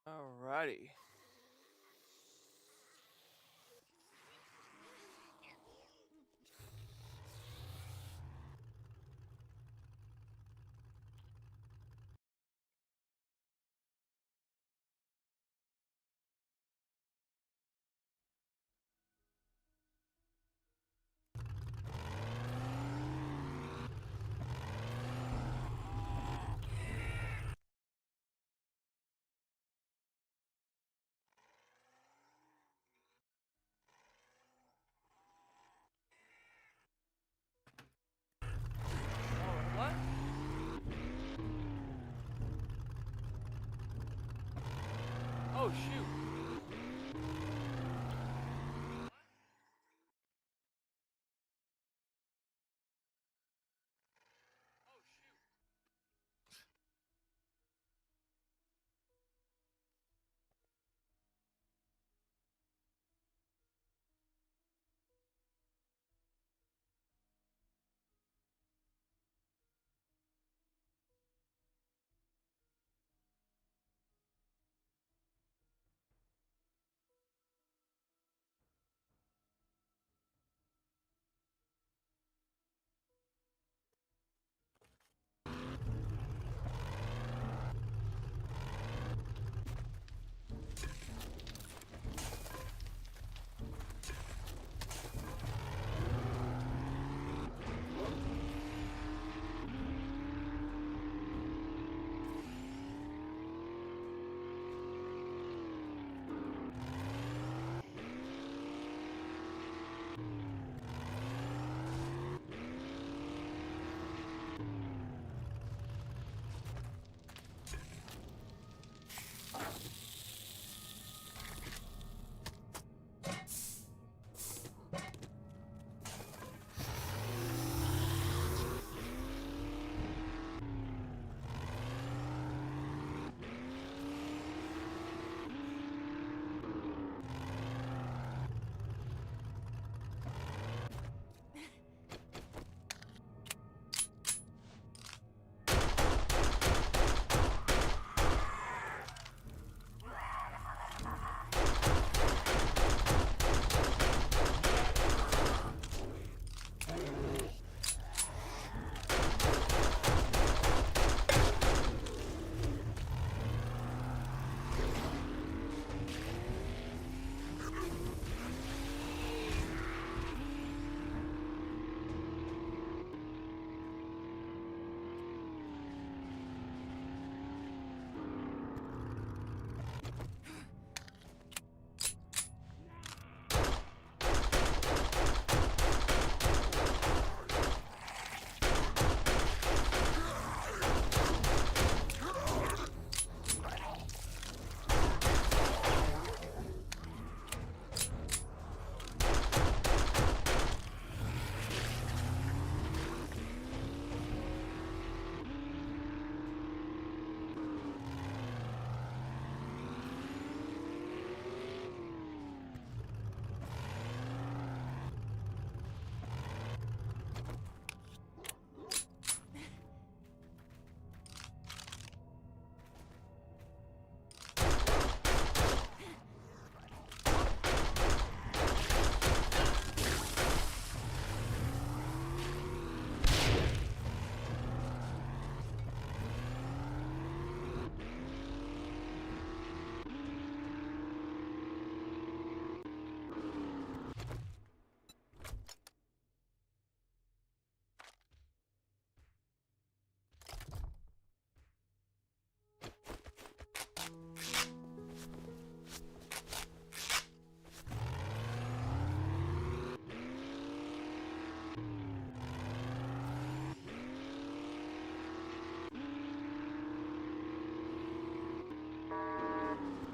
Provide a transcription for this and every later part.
Alrighty. What? Oh shoot. Oh shoot.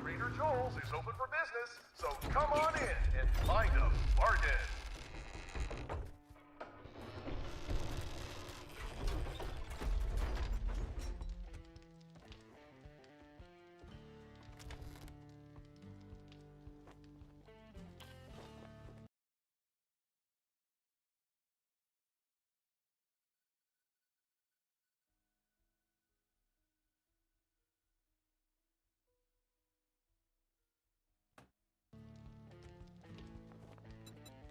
Trader Joel's is open for business, so come on in and find a bargain.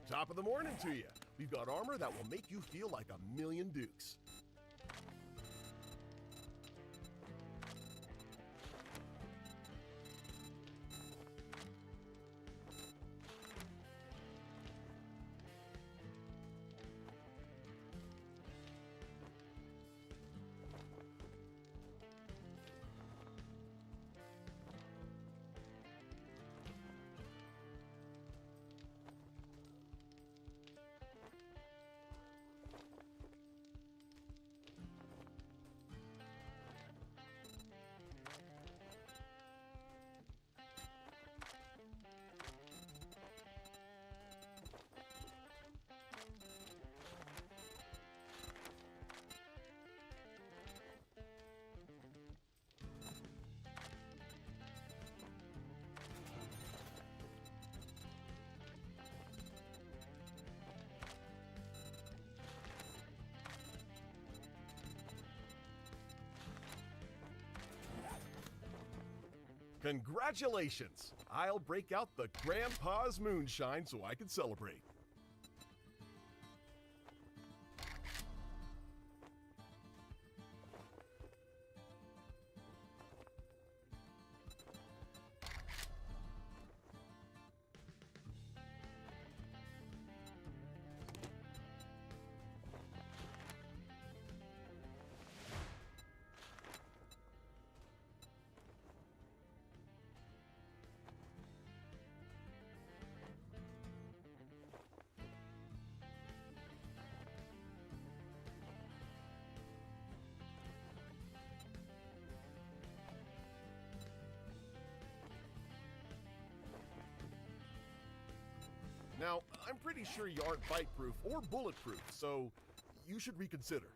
Top of the morning to you. We've got armor that will make you feel like a million dukes. Congratulations! I'll break out the Grandpa's Moonshine so I can celebrate. Now, I'm pretty sure you aren't bite-proof or bulletproof, so you should reconsider.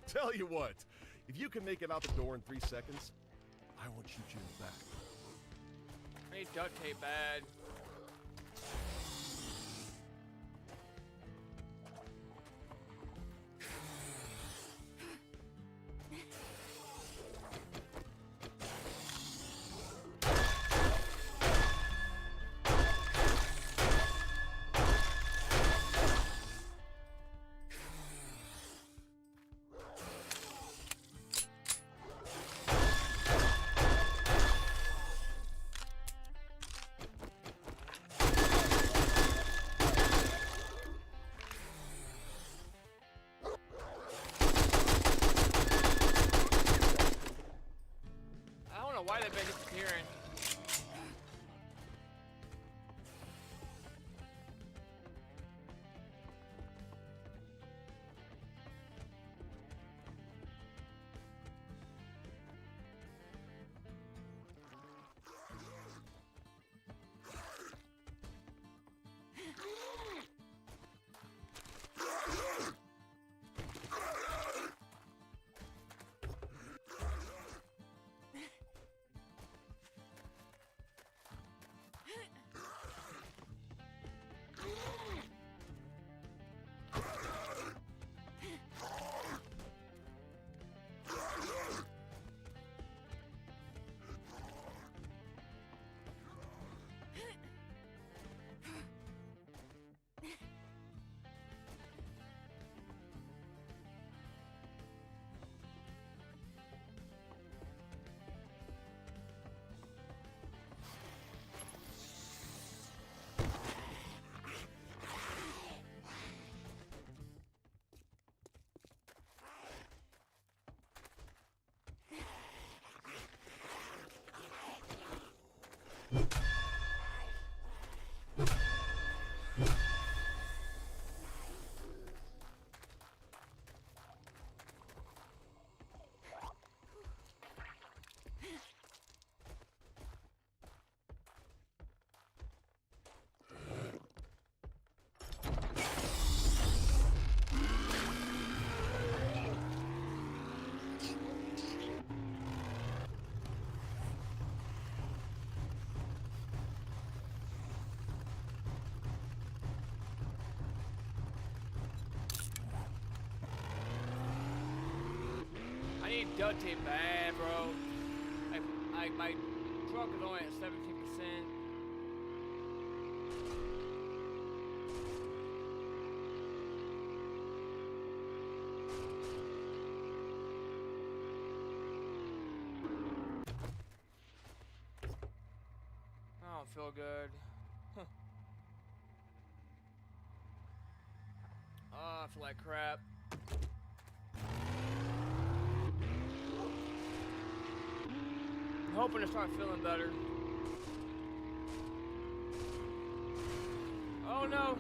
Tell you what, if you can make it out the door in 3 seconds, I won't shoot you in the back. Made duct tape bad. I don't know why they've been disappearing. duct tape bad, bro. Like my truck is only at 17%. I don't feel good. Huh. Oh, I feel like crap. I'm hoping to start feeling better. Oh no!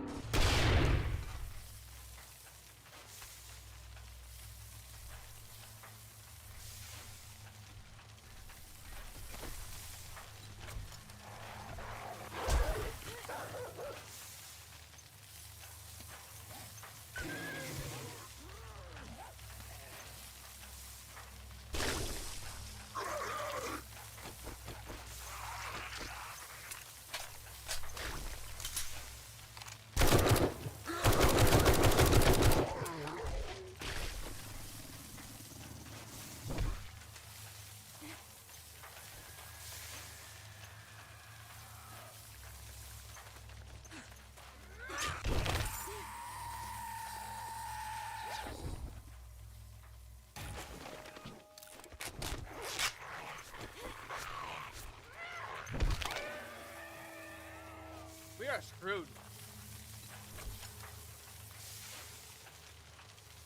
We are screwed.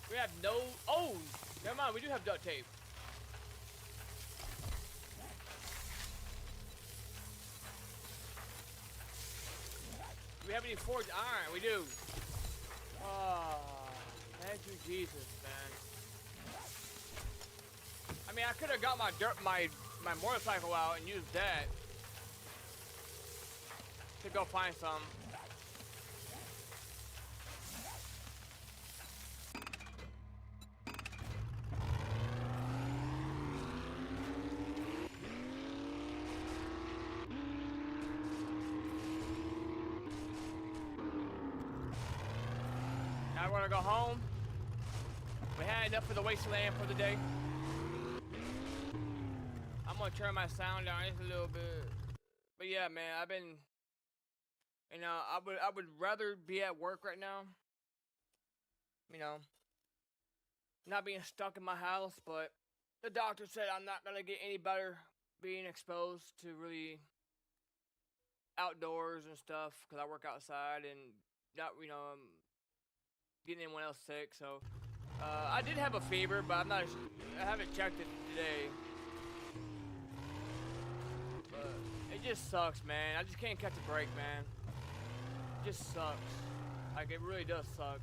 We have no. Oh, never mind. We do have duct tape. Do we have any forged iron? We do. Oh, thank you, Jesus, man. I mean, I could have got my motorcycle out and used that to go find some. Now we're gonna go home. We had enough of the wasteland for the day. I'm gonna turn my sound down just a little bit. But yeah, man, I've been, you know, I would rather be at work right now. You know, not being stuck in my house, but the doctor said I'm not gonna get any better being exposed to really outdoors and stuff because I work outside and not, you know, getting anyone else sick. So I did have a fever, but I haven't checked it today. But it just sucks, man. I just can't catch a break, man. It just sucks. Like, it really does suck.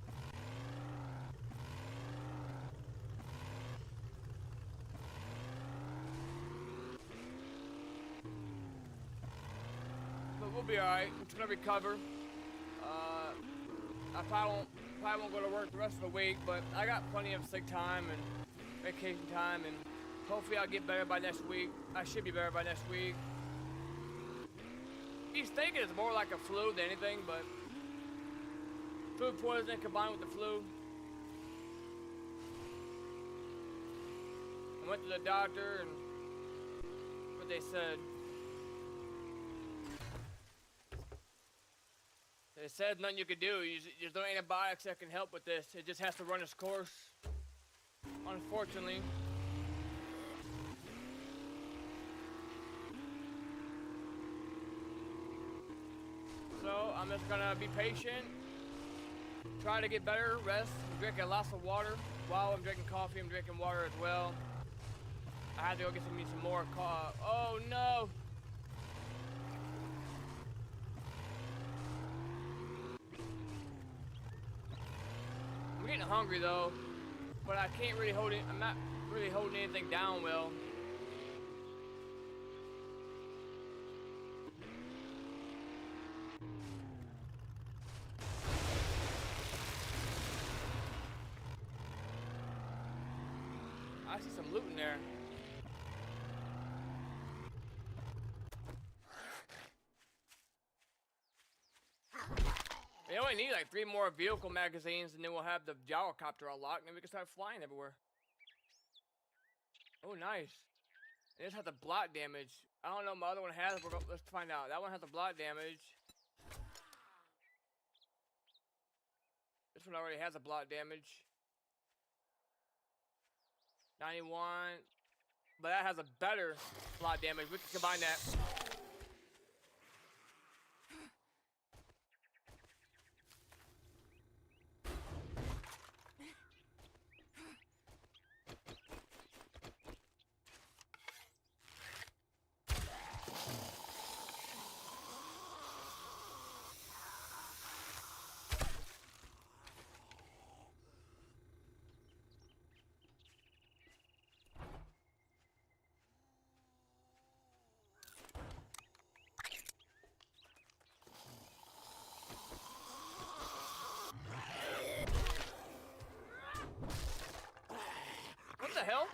But we'll be alright. I'm just gonna recover. I probably won't go to work the rest of the week, but I got plenty of sick time and vacation time, and hopefully I'll get better by next week. I should be better by next week. He's thinking it's more like a flu than anything, but food poisoning combined with the flu. I went to the doctor and what they said. They said nothing you could do. There's no antibiotics that can help with this. It just has to run its course, unfortunately. So I'm just gonna be patient, try to get better, rest, I'm drinking lots of water. While I'm drinking coffee, I'm drinking water as well. I had to go get some more coffee. Oh no! I'm getting hungry though, but I can't really hold it. I'm not really holding anything down well. I see some loot in there. We only need like 3 more vehicle magazines and then we'll have the gyrocopter unlocked and then we can start flying everywhere. Oh, nice. This has the block damage. I don't know what my other one has. Let's find out. That one has the block damage. This one already has a block damage. 91. But that has a better block damage. We can combine that. What the hell?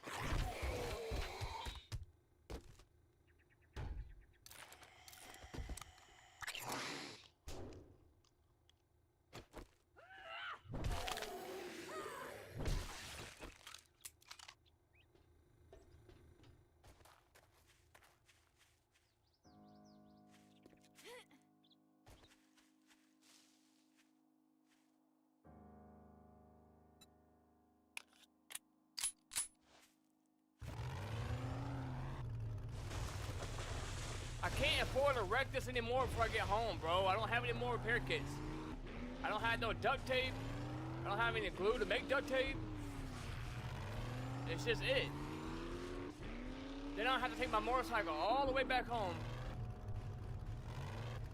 I can't afford to wreck this anymore before I get home, bro. I don't have any more repair kits. I don't have no duct tape. I don't have any glue to make duct tape. It's just it. Then I have to take my motorcycle all the way back home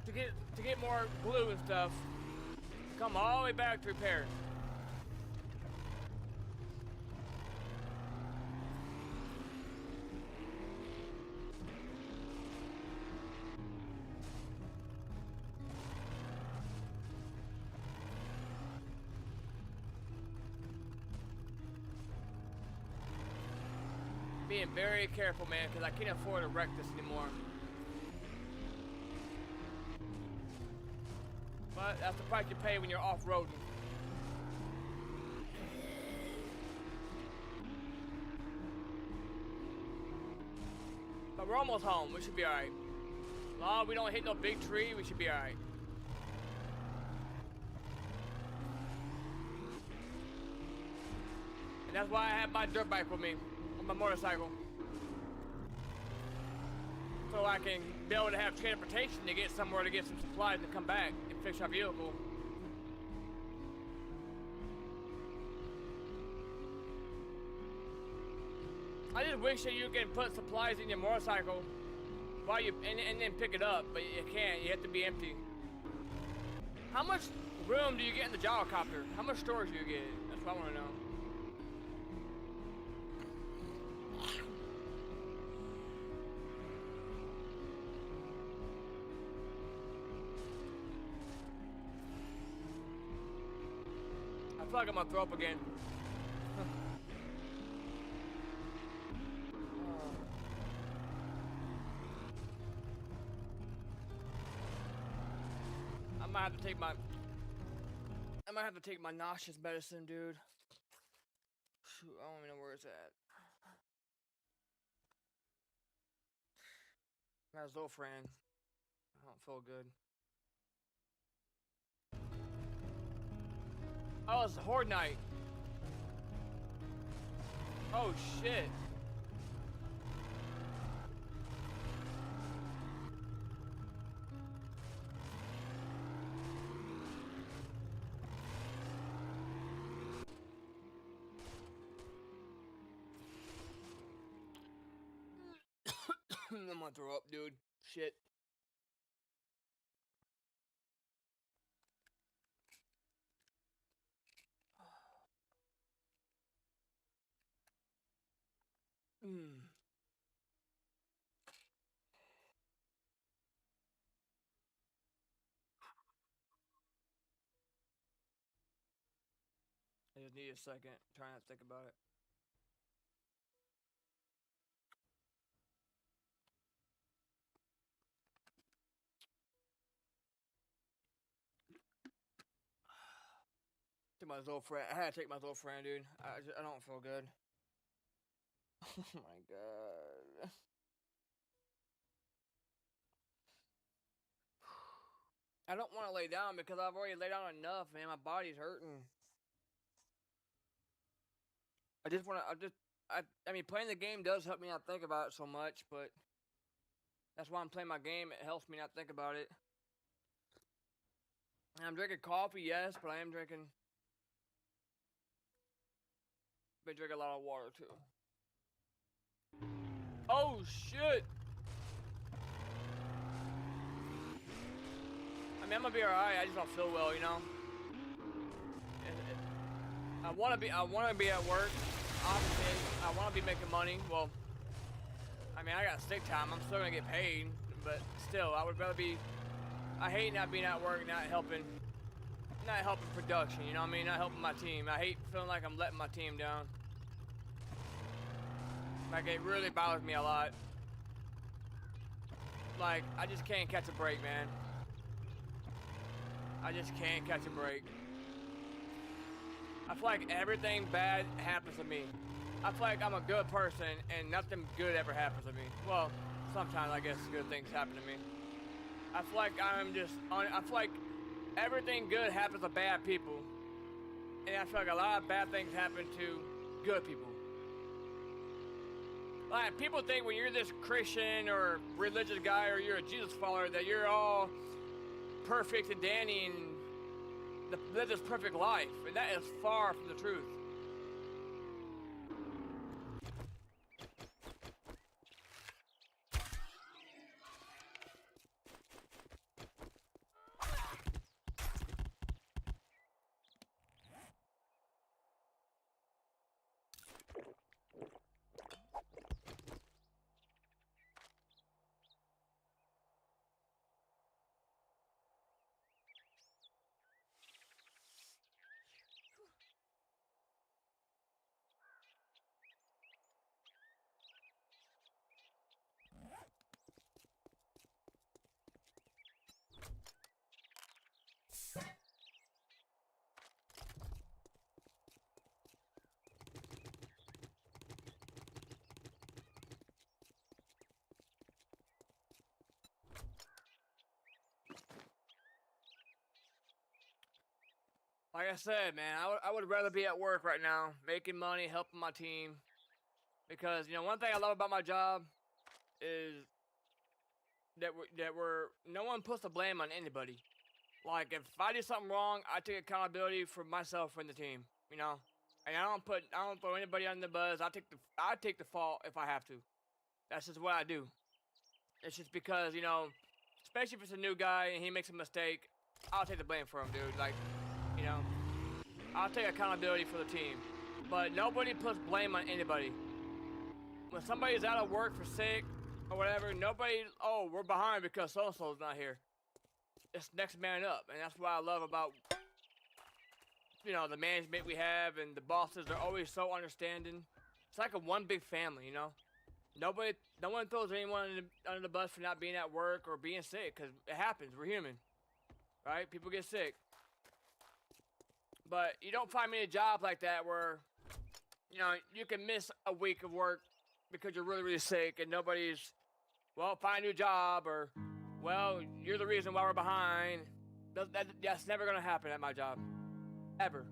to get more glue and stuff. Come all the way back to repair. Being very careful, man, because I can't afford to wreck this anymore. But that's the price you pay when you're off-roading. But we're almost home. We should be alright. As long as we don't hit no big tree, we should be alright. And that's why I have my dirt bike with me. My motorcycle, so I can be able to have transportation to get somewhere to get some supplies and come back and fix our vehicle. I just wish that you can put supplies in your motorcycle while you and then pick it up, but you can't. You have to be empty. How much room do you get in the gyrocopter? How much storage do you get? That's what I want to know. I feel like I'm gonna throw up again. I might have to take my nauseous medicine, dude. Shoot, I don't even know where it's at. My Zofran. I don't feel good. Oh, it's Horde Night. Oh, shit. I'm gonna throw up, dude. Shit. I just need a second. Try not to think about it. Take my Zofran. I had to take my Zofran, dude. I don't feel good. Oh my god. I don't want to lay down because I've already laid down enough, man. My body's hurting. I just want to, I mean, playing the game does help me not think about it so much, but that's why I'm playing my game. It helps me not think about it. And I'm drinking coffee, yes, but I am drinking, been drinking a lot of water too. Oh shit! I mean, I'm gonna be alright. I just don't feel well, you know. I want to be at work. Obviously, I want to be making money. Well, I mean, I got sick time. I'm still gonna get paid, but still, I would rather be. I hate not being at work, not helping production. You know what I mean? Not helping my team. I hate feeling like I'm letting my team down. Like, it really bothers me a lot. Like, I just can't catch a break, man. I just can't catch a break. I feel like everything bad happens to me. I feel like I'm a good person and nothing good ever happens to me. Well, sometimes I guess good things happen to me. I feel like I feel like everything good happens to bad people. And I feel like a lot of bad things happen to good people. Like, people think when you're this Christian or religious guy or you're a Jesus follower that you're all perfect and dandy and live this perfect life, and that is far from the truth. Like I said, man, I would rather be at work right now, making money, helping my team. Because, you know, one thing I love about my job is that no one puts the blame on anybody. Like, if I do something wrong, I take accountability for myself and the team, you know? And I don't throw anybody under the bus. I take the fault if I have to. That's just what I do. It's just because, you know, especially if it's a new guy and he makes a mistake, I'll take the blame for him, dude. Like, you know, I'll take accountability for the team. But nobody puts blame on anybody. When somebody's out of work for sick or whatever, oh, we're behind because so-and-so's not here. It's next man up. And that's what I love about, you know, the management we have and the bosses. They're always so understanding. It's like a one big family, you know? No one throws anyone under the bus for not being at work or being sick, because it happens. We're human, right? People get sick. But you don't find many jobs like that where, you know, you can miss a week of work because you're really, really sick and nobody's, well, find a new job, or, well, you're the reason why we're behind. That's never going to happen at my job. Ever.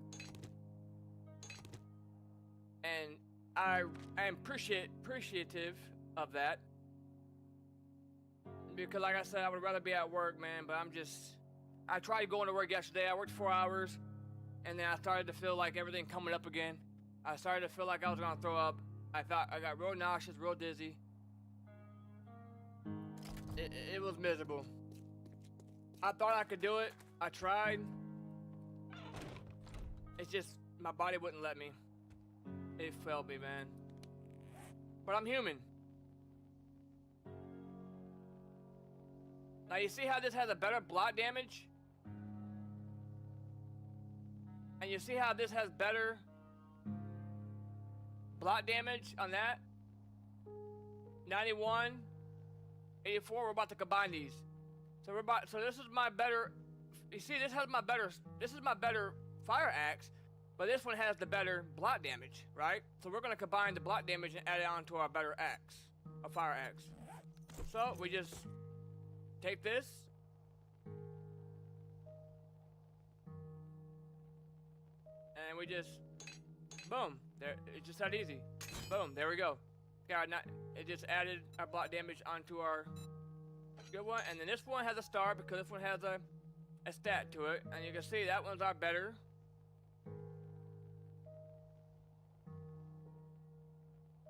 And I am appreciative of that. Because like I said, I would rather be at work, man, but I tried going to work yesterday. I worked 4 hours. And then I started to feel like everything coming up again. I started to feel like I was gonna throw up. I got real nauseous, real dizzy. It was miserable. I thought I could do it. I tried. It's just, my body wouldn't let me. It failed me, man. But I'm human. Now you see how this has a better blot damage? And you see how this has better blot damage on that? 91, 84, we're about to combine these. So this is my better, you see, this is my better fire axe, But this one has the better block damage, right? So we're gonna combine the block damage and add it on to our better axe, a fire axe. So we just take this. And we just, boom, there, it's just that easy. Boom, there we go. It just added our block damage onto our good one. And then this one has a star because this one has a stat to it. And you can see that one's our better.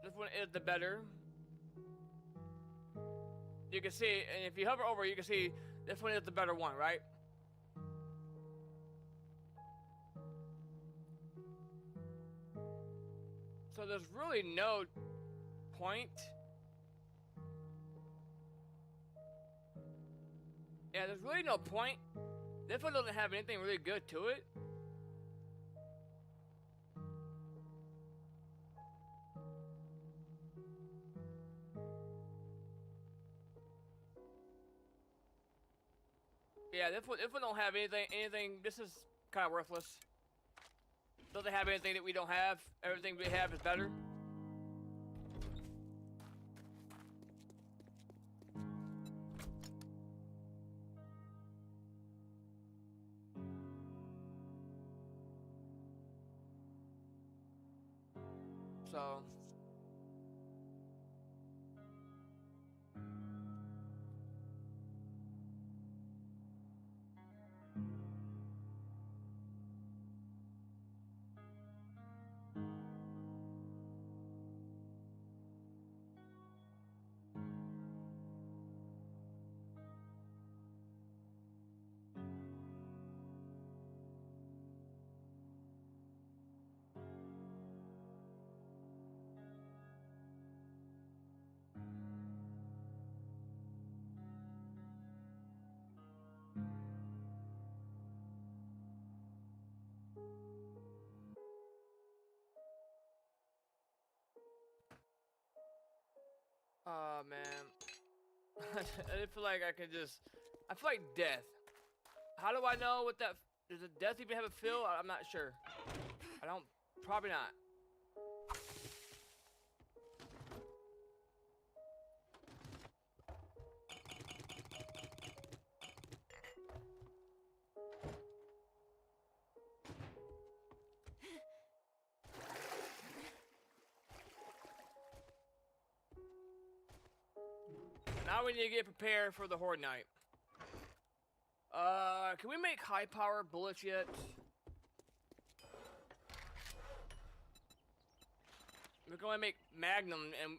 This one is the better. You can see, and if you hover over, you can see this one is the better one, right? So there's really no point. Yeah, there's really no point. This one doesn't have anything really good to it. Yeah, this one don't have anything, this is kind of worthless. Doesn't have anything that we don't have. Everything we have is better. So oh man. I feel like I feel like death. How do I know what that, does a death even have a feel? I'm not sure. I don't, probably not. Now we need to get prepared for the Horde Night. Can we make high power bullets yet? We can only make Magnum, and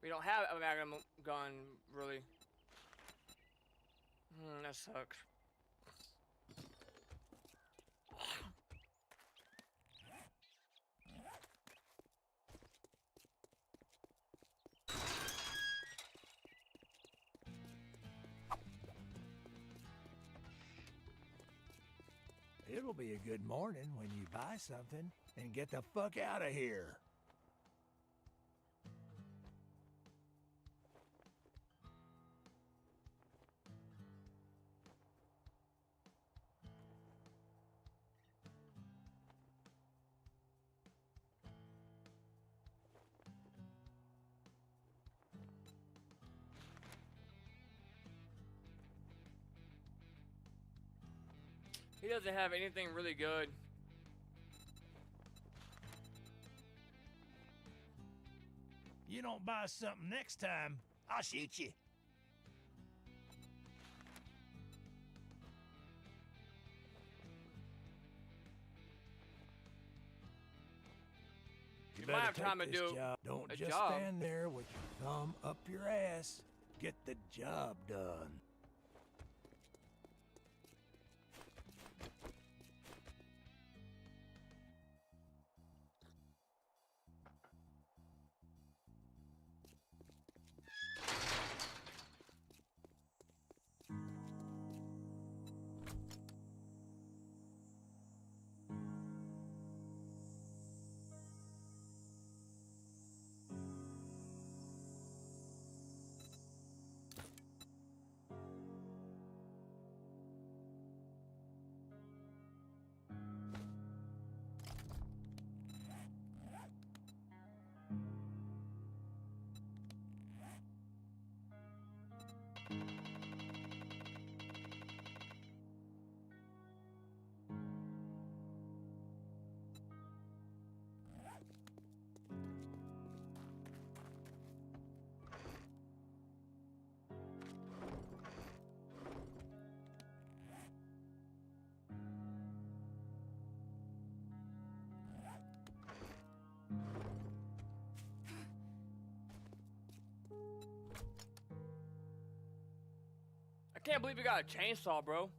we don't have a Magnum gun, really. That sucks. It'll be a good morning when you buy something and get the fuck out of here. He doesn't have anything really good. You don't buy something next time, I'll shoot you. You might have time to do Don't a just job. stand there with your thumb up your ass. Get the job done. can't believe you got a chainsaw, bro.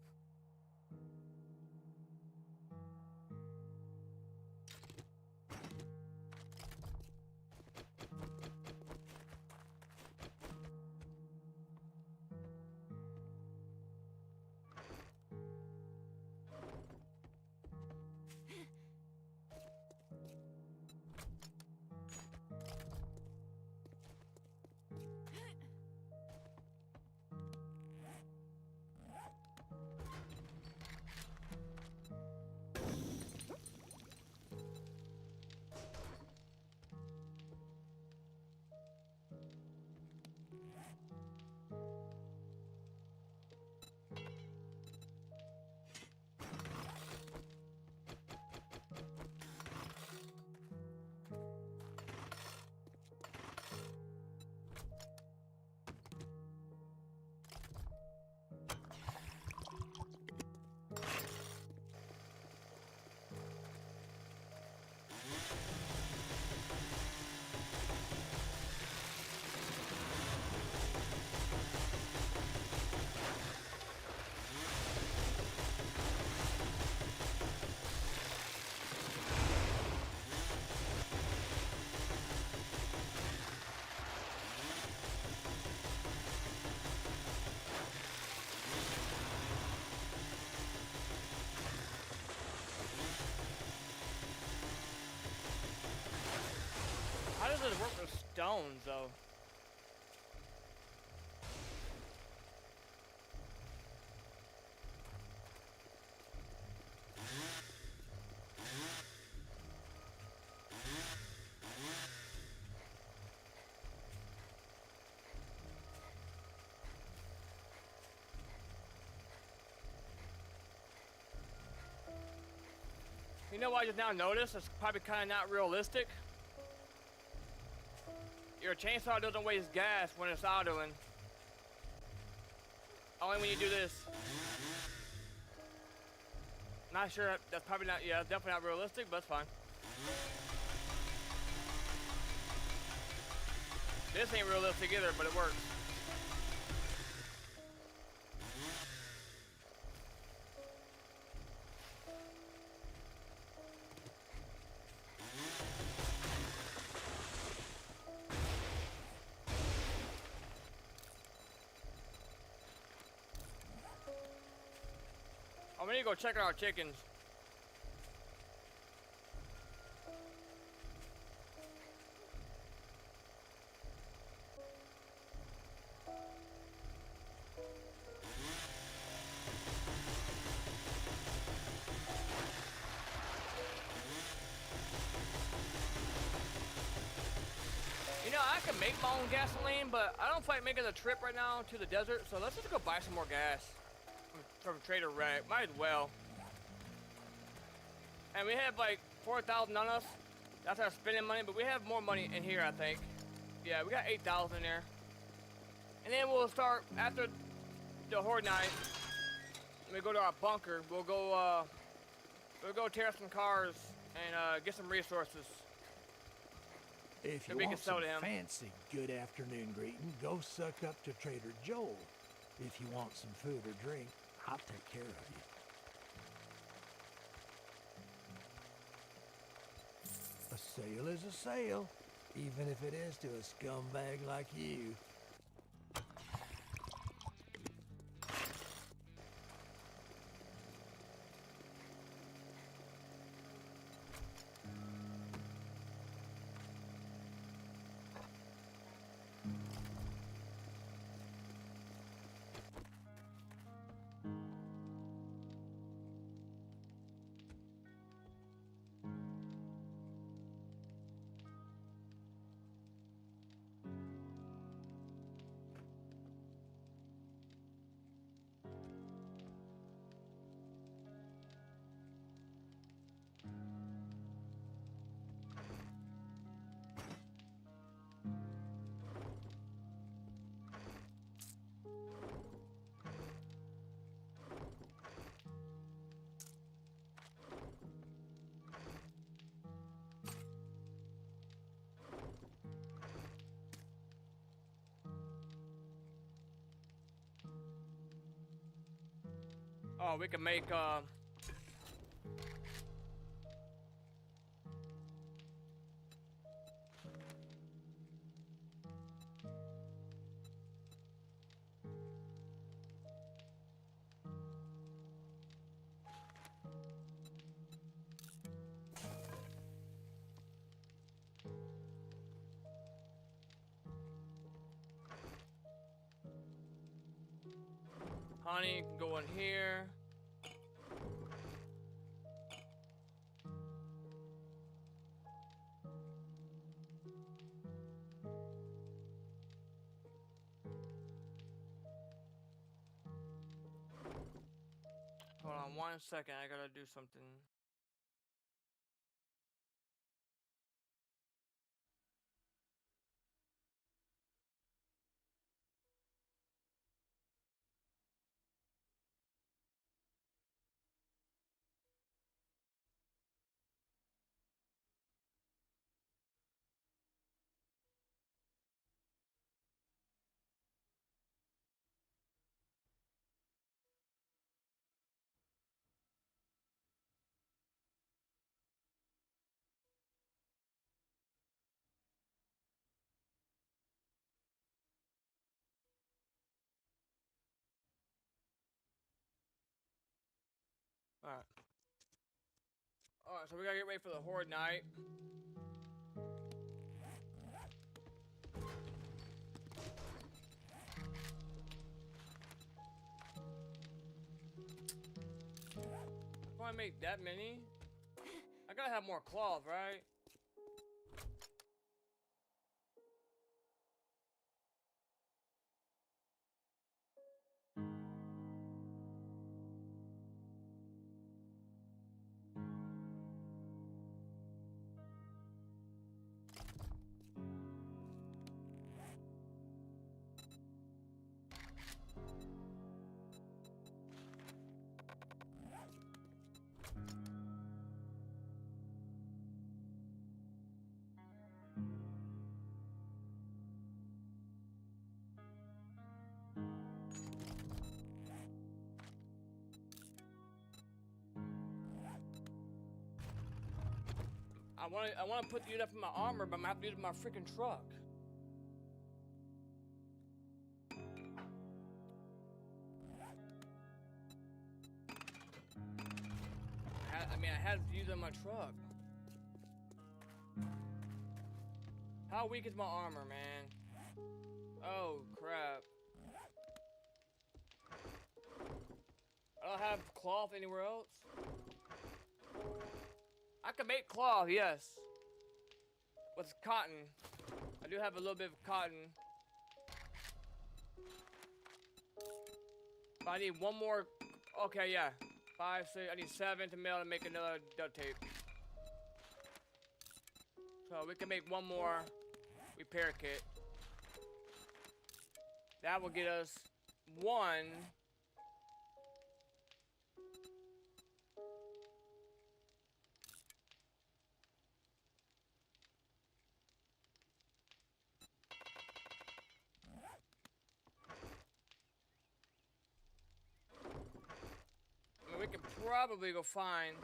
How does it work with stones, though? You know what I just now noticed? It's probably kind of not realistic. Your chainsaw doesn't waste gas when it's autoing. Only when you do this. Not sure, that's probably not, yeah, definitely not realistic, but it's fine. This ain't realistic either, but it works. I'm gonna go check out our chickens. You know, I can make my own gasoline, but I don't feel like making the trip right now to the desert, so let's just go buy some more gas from Trader Rack. Might as well. And we have like 4,000 on us. That's our spending money, but we have more money in here, I think. Yeah, we got 8,000 in there. And then we'll start after the horde night. We go to our bunker. We'll go tear some cars and get some resources. If you we can want sell some to him. fancy good afternoon greeting, go suck up to Trader Joel. If you want some food or drink, I'll take care of you. A sale is a sale, even if it is to a scumbag like you. Oh, we can make honey can go in here. Hold on 1 second, I gotta do something. Alright. Alright, so we gotta get ready for the Horde night. If I make that many, I gotta have more cloth, right? I wanna put the unit up in my armor, but I'm gonna have to use my freaking truck. I had to use it on my truck. How weak is my armor, man? Oh, crap. I don't have cloth anywhere else. I can make cloth, yes. With cotton. I do have a little bit of cotton. But I need one more. Okay, yeah. 5, 6. I need 7 to mail to make another duct tape. So we can make one more repair kit. That will get us 1. I mean, we can probably go find.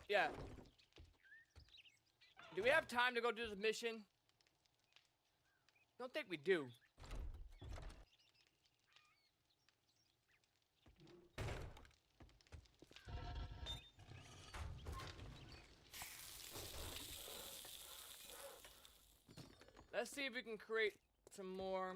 Yeah. Do we have time to go do this mission? Don't think we do. Let's see if we can create some more.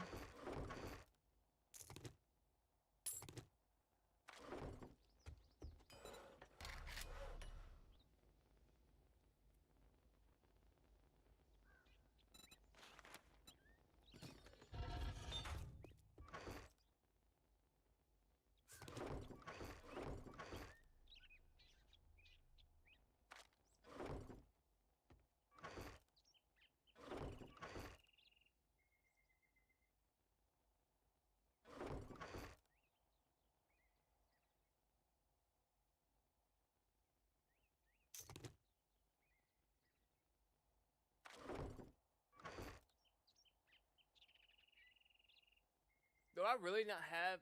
Do I really not have?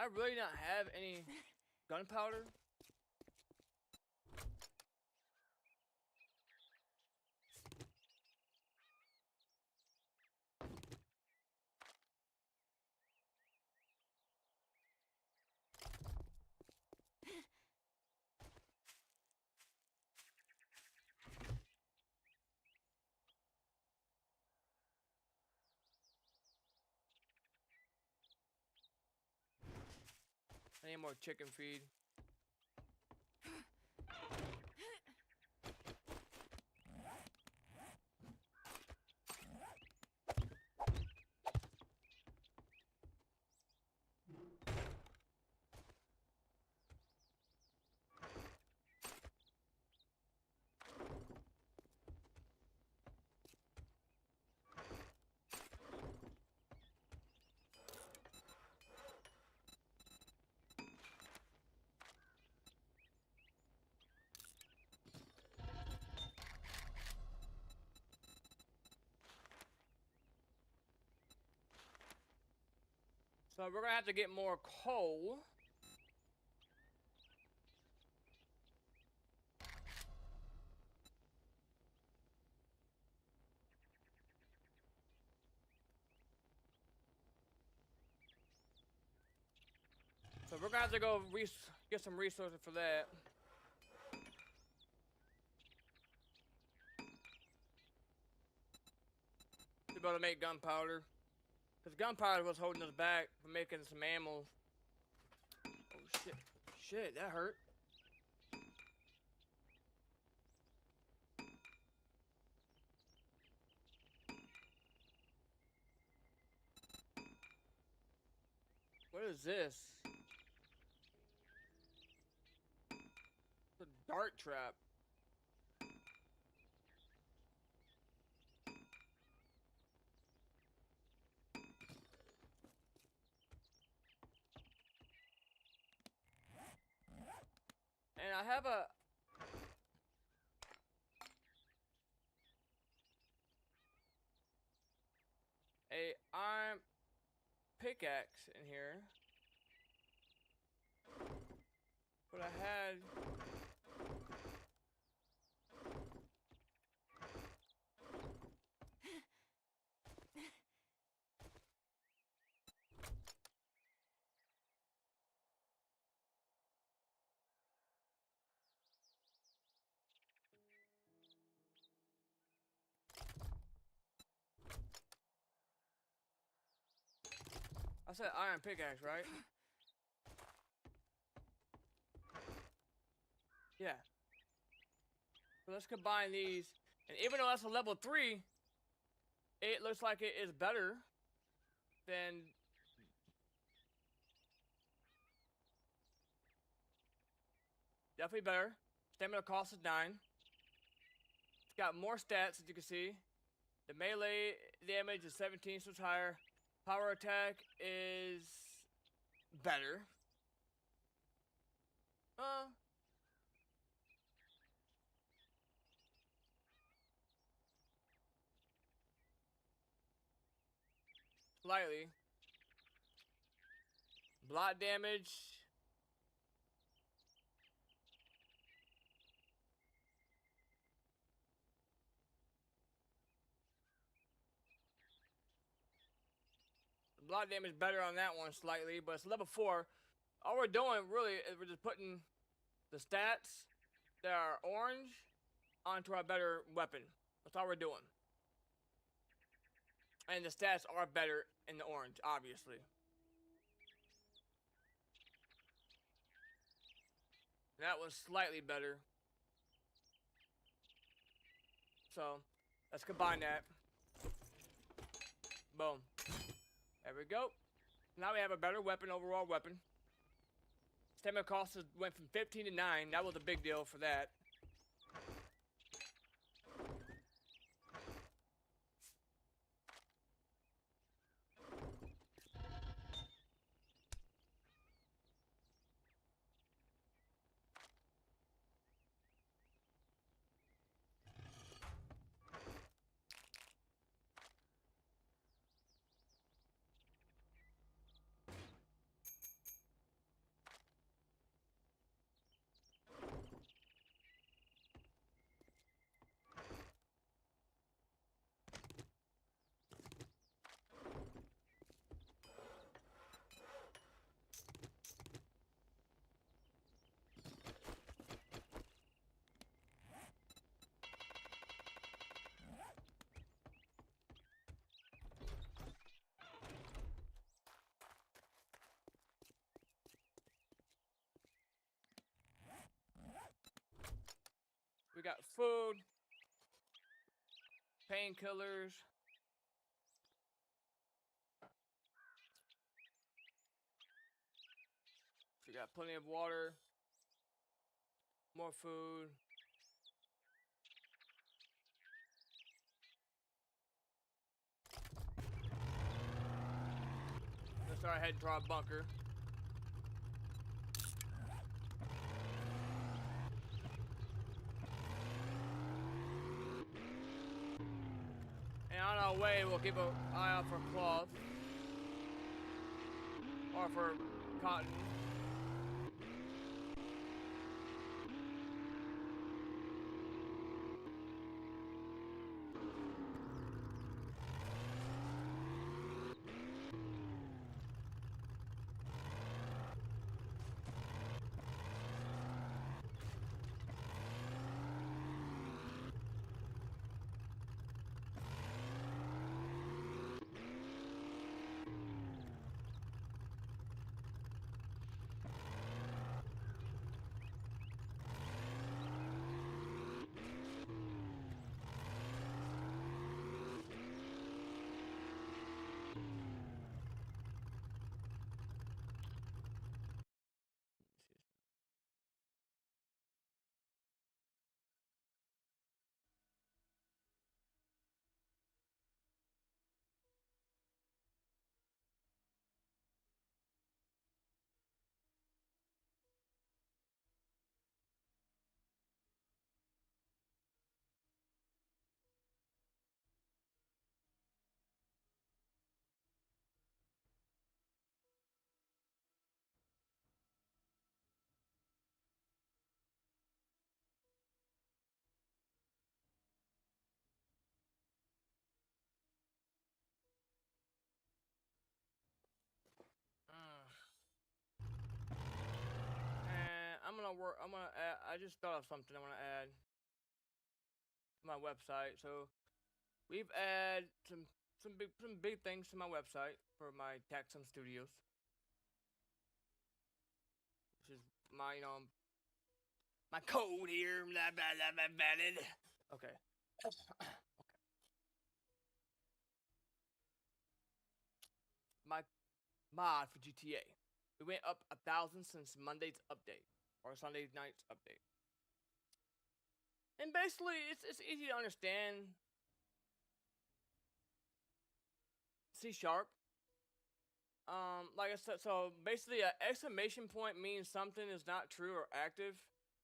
I really don't have any gunpowder. I need more chicken feed. So we're gonna have to get more coal. So we're gonna have to go get some resources for that. To be able to make gunpowder. Because gunpowder was holding us back from making some ammo. Oh shit. Shit, that hurt. What is this? It's a dart trap. And I have a iron pickaxe in here. But I had I said iron pickaxe, right? Yeah. So let's combine these. And even though that's a level 3, it looks like it is better than... Definitely better. Stamina cost is 9. It's got more stats, as you can see. The melee damage is 17, so it's higher. Power attack is better. Slightly. Blot damage. Blot damage better on that one slightly, but it's level 4. All we're doing really is we're just putting the stats that are orange onto our better weapon. That's all we're doing. And the stats are better in the orange, obviously. That was slightly better. So, let's combine that. Boom. There we go. Now we have a better weapon, overall weapon. Stamina cost went from 15 to 9. That was a big deal for that. got food, painkillers. We got plenty of water, more food. Let's start heading to our bunker. And on our way, we'll keep an eye out for cloth. Or for cotton. And I'm gonna add, I just thought of something I wanna add to my website. So we've added some big things to my website for my Taxum Studios. Which is my my code here, blah blah blah blah valid. Okay. My mod for GTA. We went up 1,000 since Monday's update or Sunday night's update. And basically, it's easy to understand. C sharp. Like I said, so basically, an exclamation point means something is not true or active.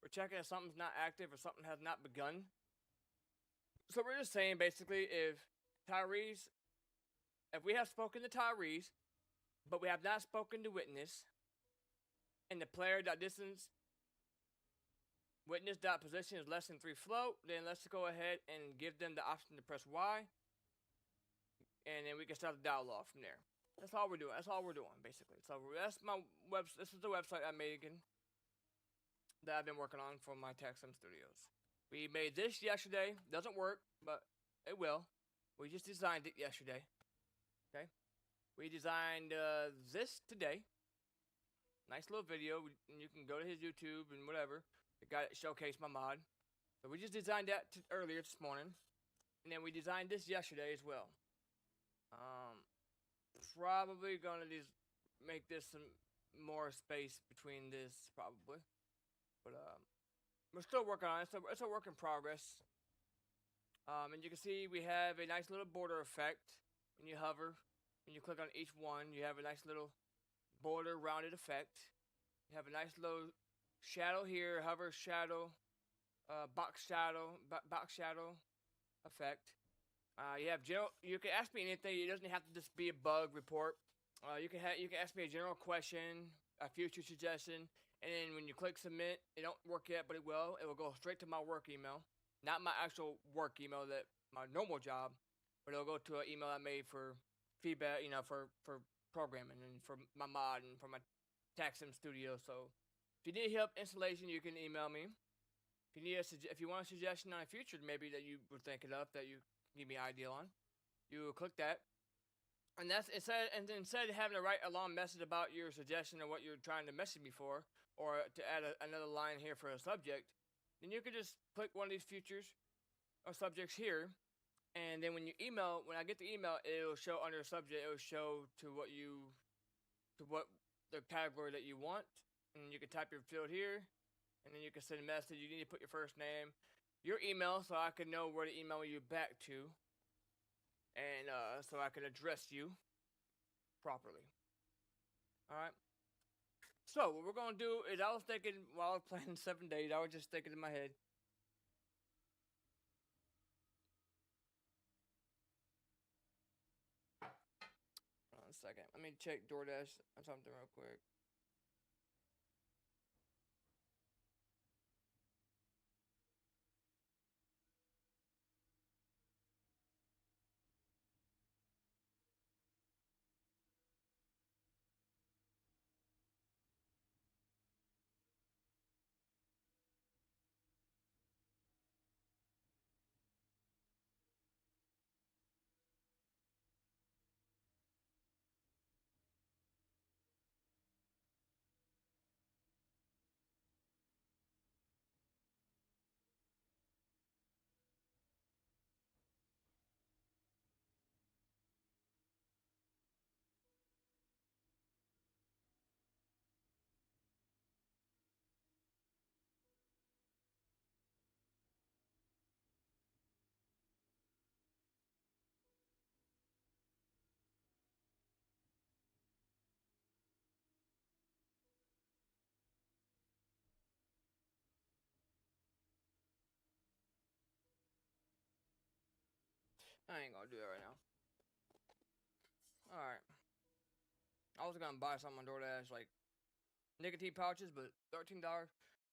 We're checking if something's not active or something has not begun. So we're just saying, basically, if we have spoken to Tyrese, but we have not spoken to witness, and the player.distance witness.position is less than 3 float, then let's go ahead and give them the option to press Y, and then we can start the dialogue from there. That's all we're doing. That's all we're doing, basically. So that's my this is the website I made again that I've been working on for my Taxum Studios. We made this yesterday. Doesn't work, but it will. We just designed it yesterday. Okay. We designed this today. Nice little video. And you can go to his YouTube and whatever. The guy that showcased my mod. So we just designed that earlier this morning. And then we designed this yesterday as well. Probably gonna just make this some more space between this, probably. But we're still working on it. It's a work in progress. And you can see we have a nice little border effect when you hover. When you click on each one, you have a nice little border rounded effect. You have a nice little shadow here, hover shadow, box shadow effect. You have general. You can ask me anything. It doesn't have to just be a bug report. You can ask me a general question, a future suggestion, and then when you click submit, it don't work yet, but it will. It will go straight to my work email, not my actual work email, that my normal job, but it'll go to an email I made for feedback, for programming and for my mod and for my Taxum Studio. So if you need help installation, you can email me. If you want a suggestion on a future maybe that you were thinking of that you give me an idea on, you click that, and that's instead of having to write a long message about your suggestion or what you're trying to message me for, or to add another line here for a subject, then you can just click one of these features or subjects here, and then when you email, when I get the email, it'll show under subject. It'll show to what the category that you want, and you can type your field here, and then you can send a message. You need to put your first name, your email, so I can know where to email you back to, and so I can address you properly. All right. So what we're gonna do is, I was thinking while I was playing 7 days, I was just thinking in my head. Hold on a second. Let me check DoorDash or something real quick. I ain't gonna do that right now. All right. I was gonna buy something on DoorDash, like nicotine pouches, but $13.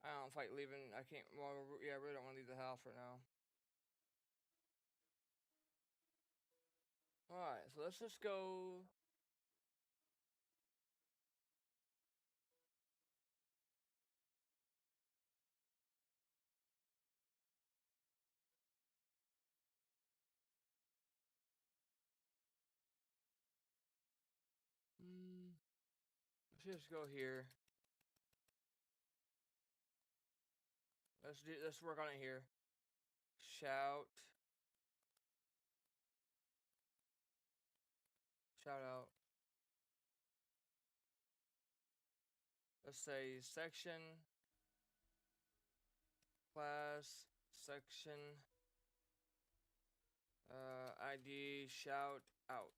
I don't fight leaving. I can't. Well, yeah, I really don't want to leave the house right now. All right, so let's just go. Let's just go here. Let's work on it here. Shout. Shout out. Let's say section, class, section, ID, shout out.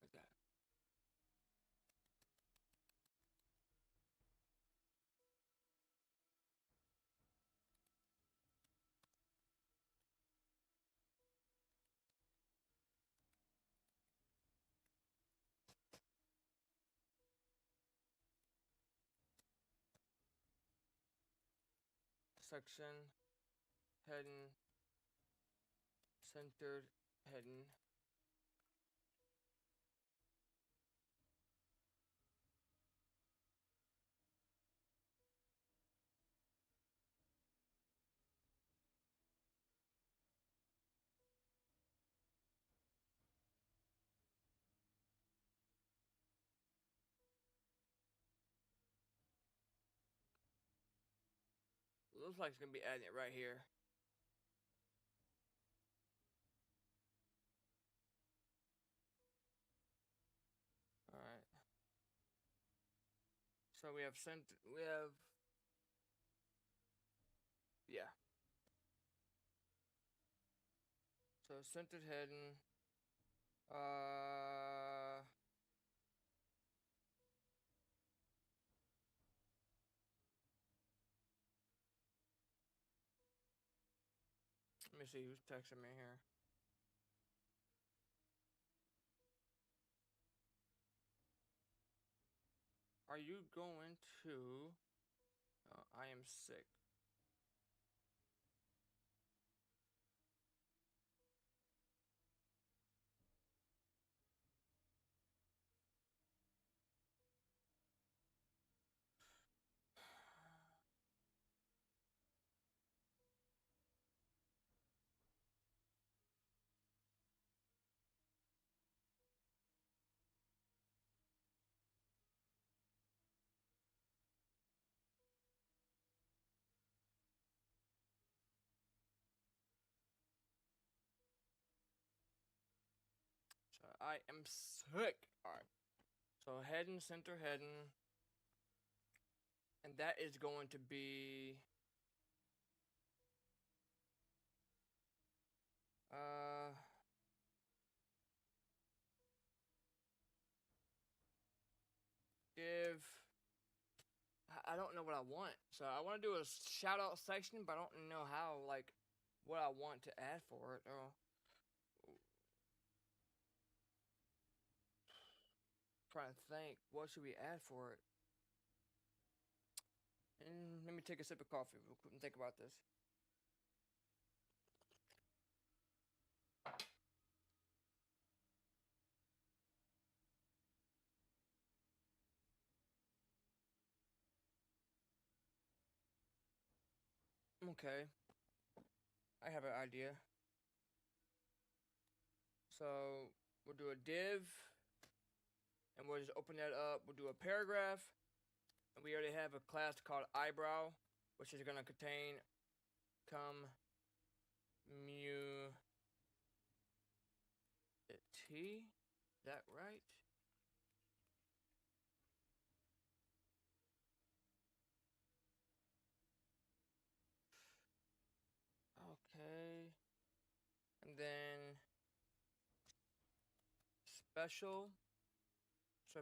Like that. Section, heading, centered, heading. Looks like it's gonna be adding it right here. All right. So we have yeah. So centered heading. Let me see who's texting me here. Are you going to? I am sick. I am sick. Alright. So heading, center heading. And that is going to be... Div... I don't know what I want. So I want to do a shout out section, but I don't know how, like, what I want to add for it. Oh. Trying to think, what should we add for it? And let me take a sip of coffee real quick and think about this. Okay, I have an idea. So we'll do a div, and we'll just open that up. We'll do a paragraph, and we already have a class called eyebrow, which is gonna contain community. Is that right? Okay, and then special. So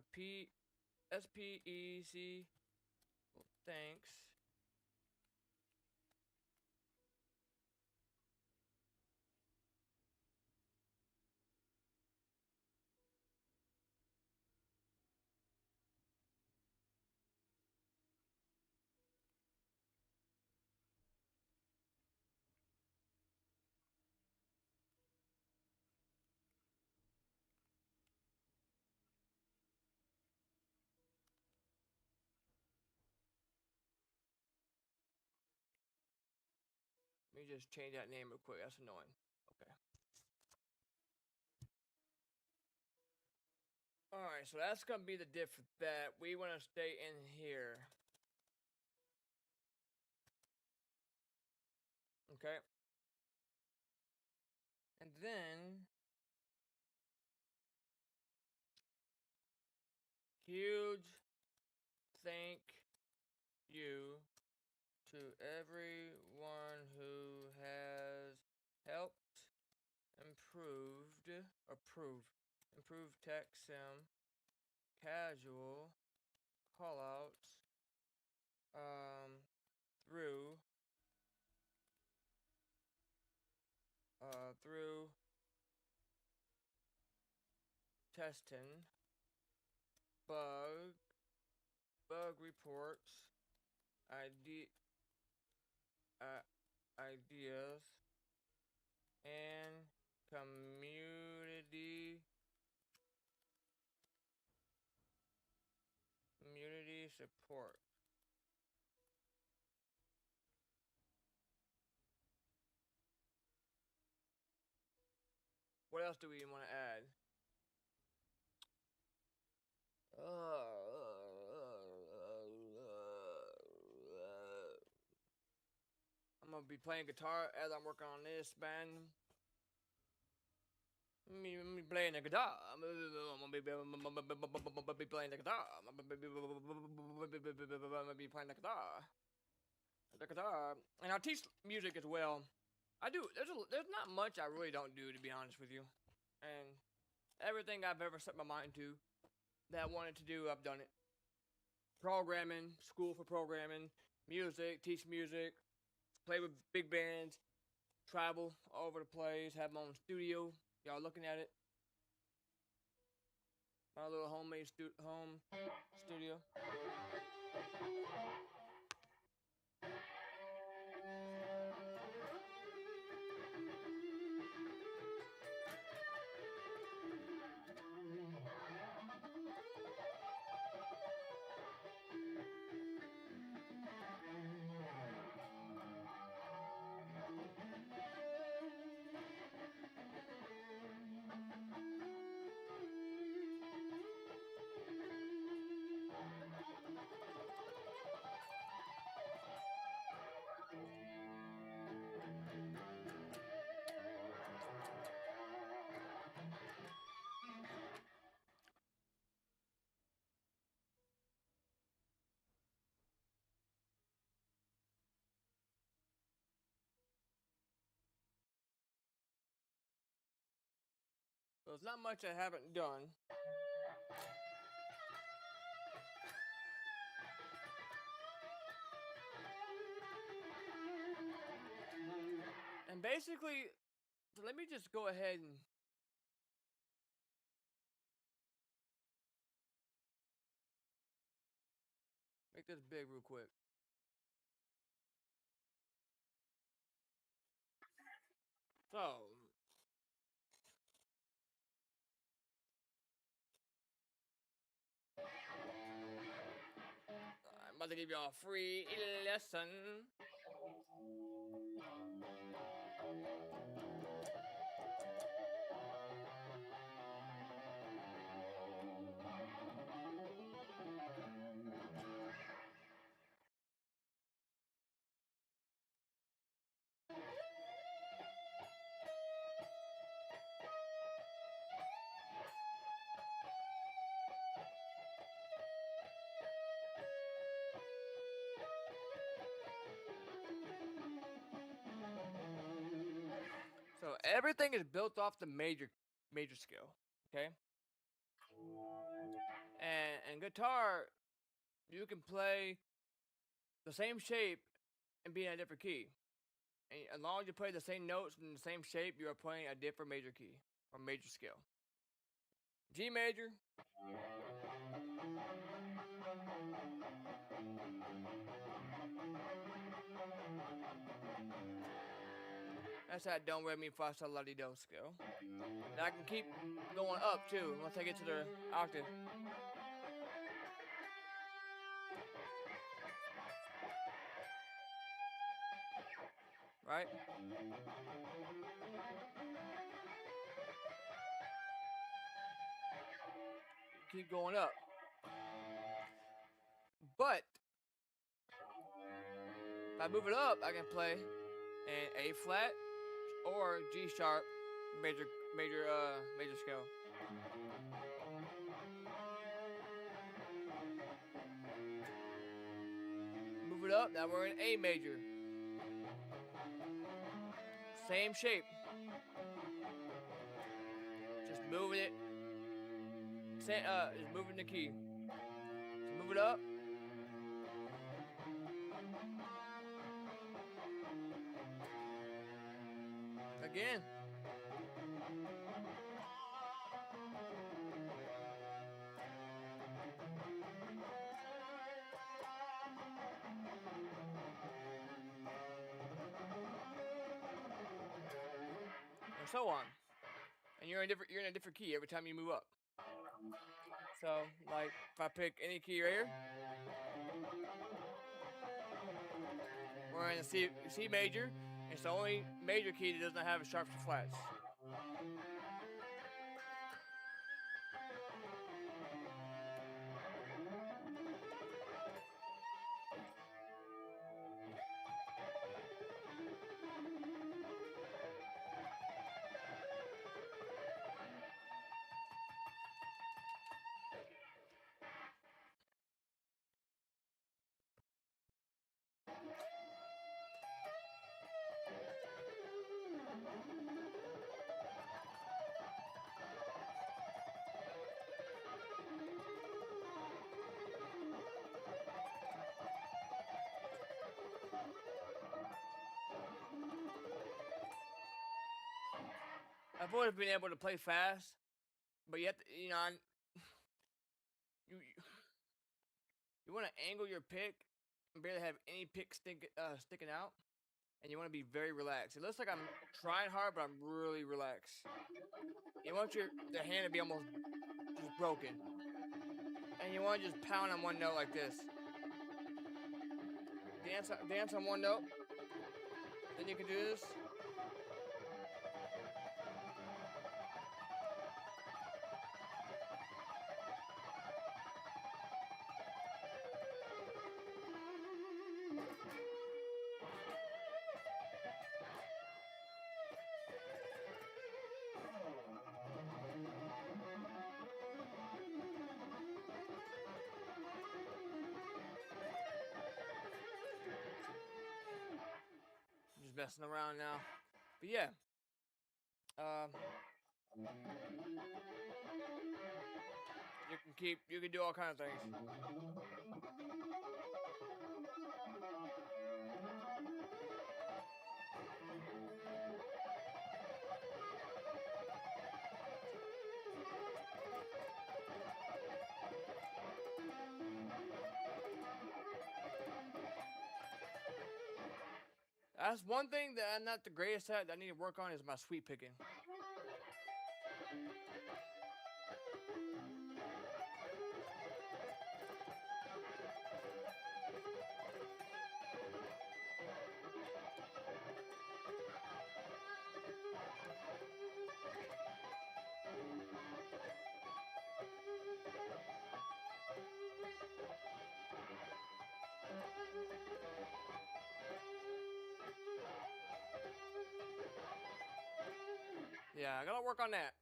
SPEC. Thanks. Let me just change that name real quick. That's annoying. Okay. Alright, so that's gonna be the diff that we wanna stay in here. Okay. And then huge thank you to everyone who has helped improve tech sim casual callouts through testing bug reports ideas and community support. What else do we want to add? I'm gonna be playing guitar as I'm working on this, man. Me playing the guitar. I'm gonna be playing the guitar. I'm gonna be playing the guitar. The guitar, and I teach music as well. I do. There's not much I really don't do, to be honest with you. And everything I've ever set my mind to that I wanted to do, I've done it. Programming, school for programming, music, teach music, play with big bands, travel all over the place, have my own studio. Y'all looking at it? My little homemade home studio. it's not much I haven't done. And basically, so let me just go ahead and make this big real quick. So, I'm about to give y'all a free lesson. So everything is built off the major scale, okay? And guitar, you can play the same shape and be in a different key. And as long as you play the same notes in the same shape, you are playing a different major key or major scale. G major. That's that don't re mi fa sol la ti do scale. And I can keep going up too once I get to the octave. Right? Keep going up. But if I move it up, I can play an A flat or G sharp major scale. Move it up, now we're in A major. Same shape. Just moving it. Just moving the key. So move it up. Again. And so on. And you're in a different key every time you move up. So, like, if I pick any key right here, we're in a C major. It's the only major key that doesn't have sharps or flats. I've always been able to play fast, but yet, you want to angle your pick and barely have any pick sticking out, and you want to be very relaxed. It looks like I'm trying hard, but I'm really relaxed. You want the hand to be almost just broken, and you want to just pound on one note like this. Dance on one note. Then you can do this. Just messing around now. But yeah. You can do all kinds of things. That's one thing that I'm not the greatest at that I need to work on is my sweep picking. Yeah, I gotta work on that.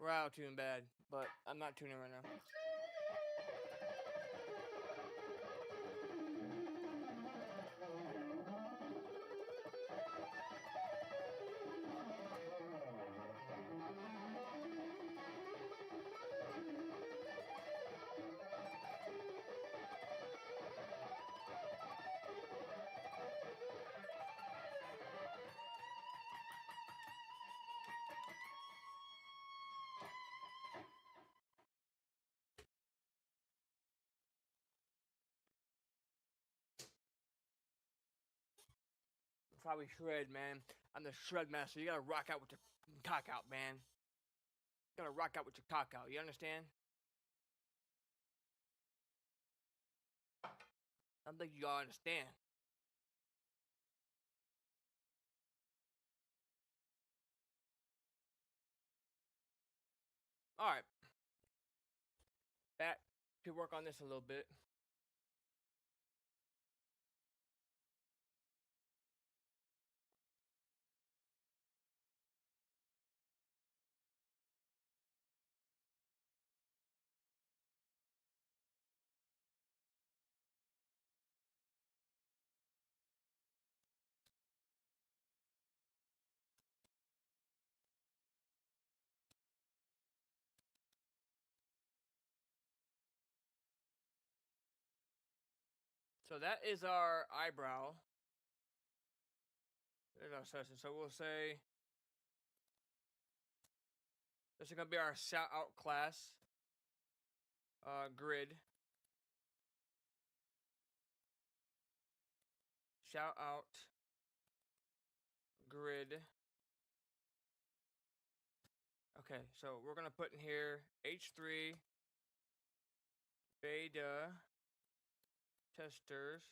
We're out tuning bad, but I'm not tuning right now. That's how we shred, man. I'm the shred master. You gotta rock out with your cock out, man. You gotta rock out with your cock out. You understand? I don't think you all understand. Alright. Back to work on this a little bit. So that is our eyebrow. There's our session. So we'll say this is gonna be our shout out class grid. Shout out grid. Okay, so we're gonna put in here H3 beta testers.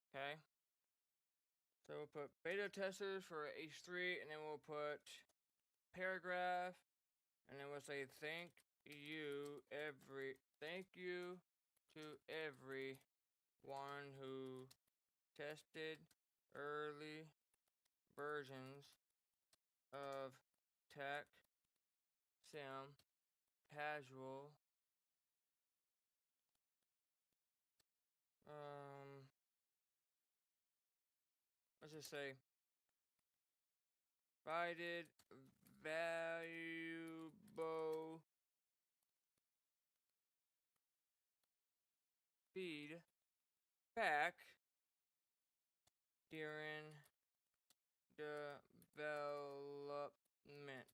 Okay. So we'll put beta testers for H3, and then we'll put paragraph, and then we'll say thank you to everyone who tested early versions of Tech Sim Casual. Let's just say provided valuable feedback during development.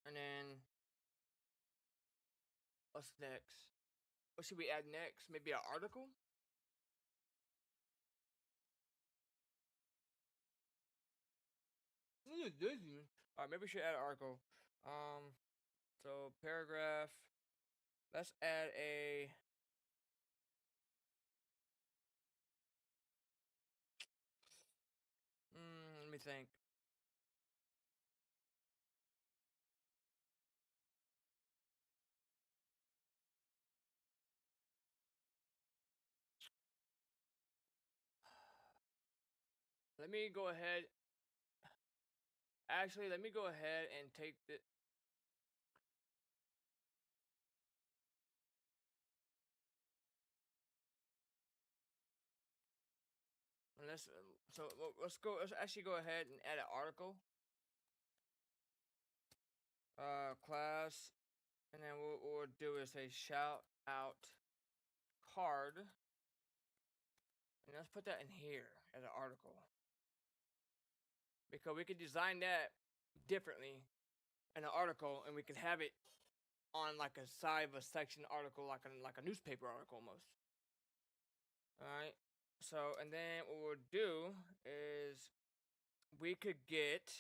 And then what's next? What should we add next? Maybe an article? Alright, maybe we should add an article. So paragraph. Let's add a me think. Let me go ahead. Actually, let me go ahead and take the. Let's let's go. Let's actually go ahead and add an article. Class, and then what we'll do is say shout out card, and let's put that in here as an article because we could design that differently in an article, and we could have it on like a side of a section article, like a newspaper article almost. All right. So, and then what we'll do is we could get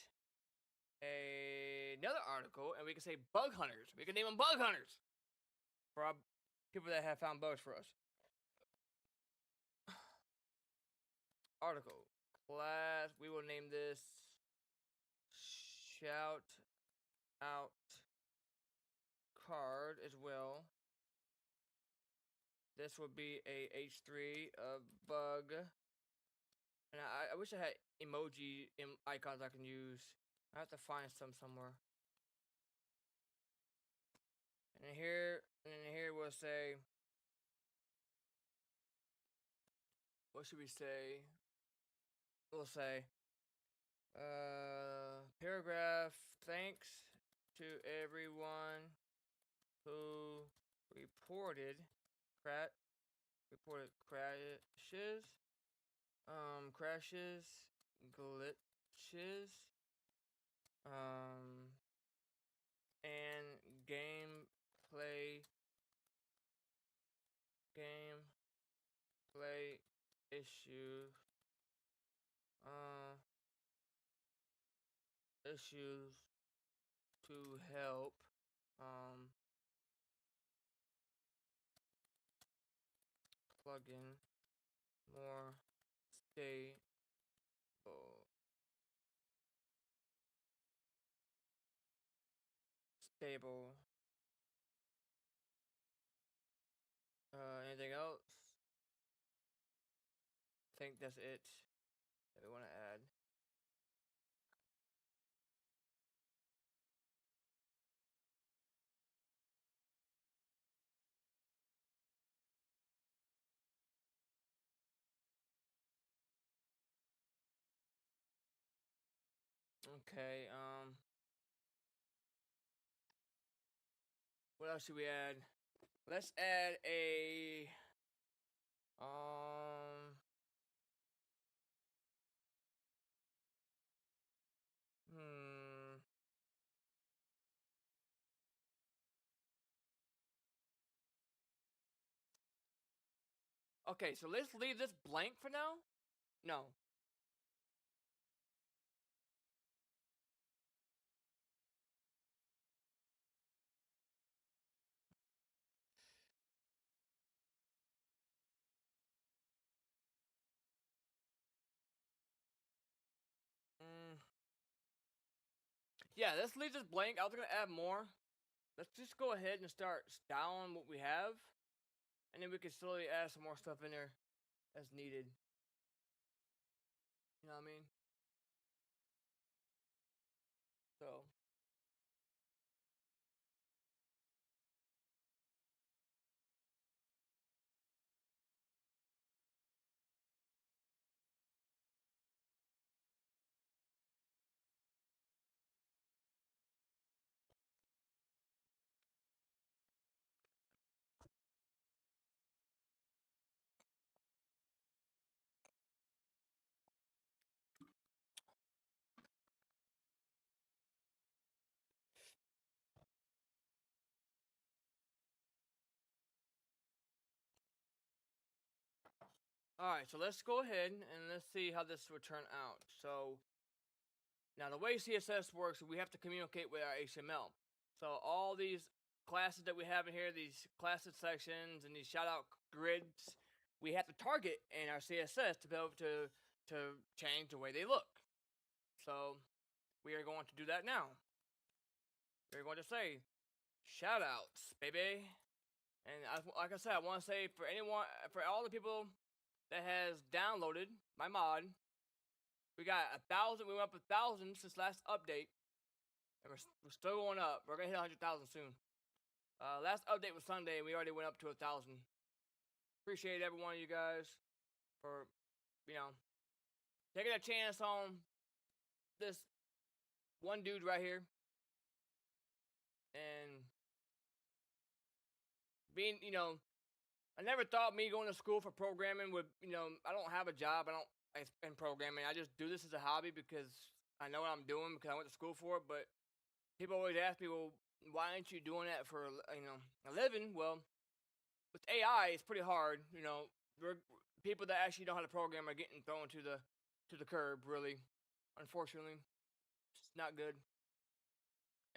another article, and we can say bug hunters. We can name them bug hunters for our people that have found bugs for us. Article class. We will name this shout out card as well. This will be a H3 bug. And I wish I had emoji icons I can use. I have to find some somewhere. And here we'll say, what should we say? We'll say, paragraph, thanks to everyone who reported crashes, glitches, and gameplay issues, issues to help, plugin more stable. Anything else? I think that's it that we want to add. Okay, what else should we add? Let's add a Okay, so let's leave this blank for now. No. Yeah, let's leave this blank. I was gonna add more. Let's just go ahead and start styling what we have, and then we can slowly add some more stuff in there as needed. You know what I mean? So. Alright, so let's go ahead and let's see how this will turn out. So, now the way CSS works, we have to communicate with our HTML. So all these classes that we have in here, these classes sections and these shout-out grids, we have to target in our CSS to be able to change the way they look. So we are going to do that now. We're going to say shout outs, baby. And like I said, I want to say for all the people that has downloaded my mod, we got 1,000. We went up 1,000 since last update, and we're still going up. We're gonna hit 100,000 soon. Last update was Sunday, and we already went up to 1,000. Appreciate every one of you guys for, taking a chance on this one dude right here, and being, I never thought me going to school for programming would, I don't have a job. I don't in programming. I just do this as a hobby because I know what I'm doing because I went to school for it. But people always ask me, well, why aren't you doing that for, a living? Well, with AI, it's pretty hard. People that actually know how to program are getting thrown to the curb. Really, unfortunately, it's not good.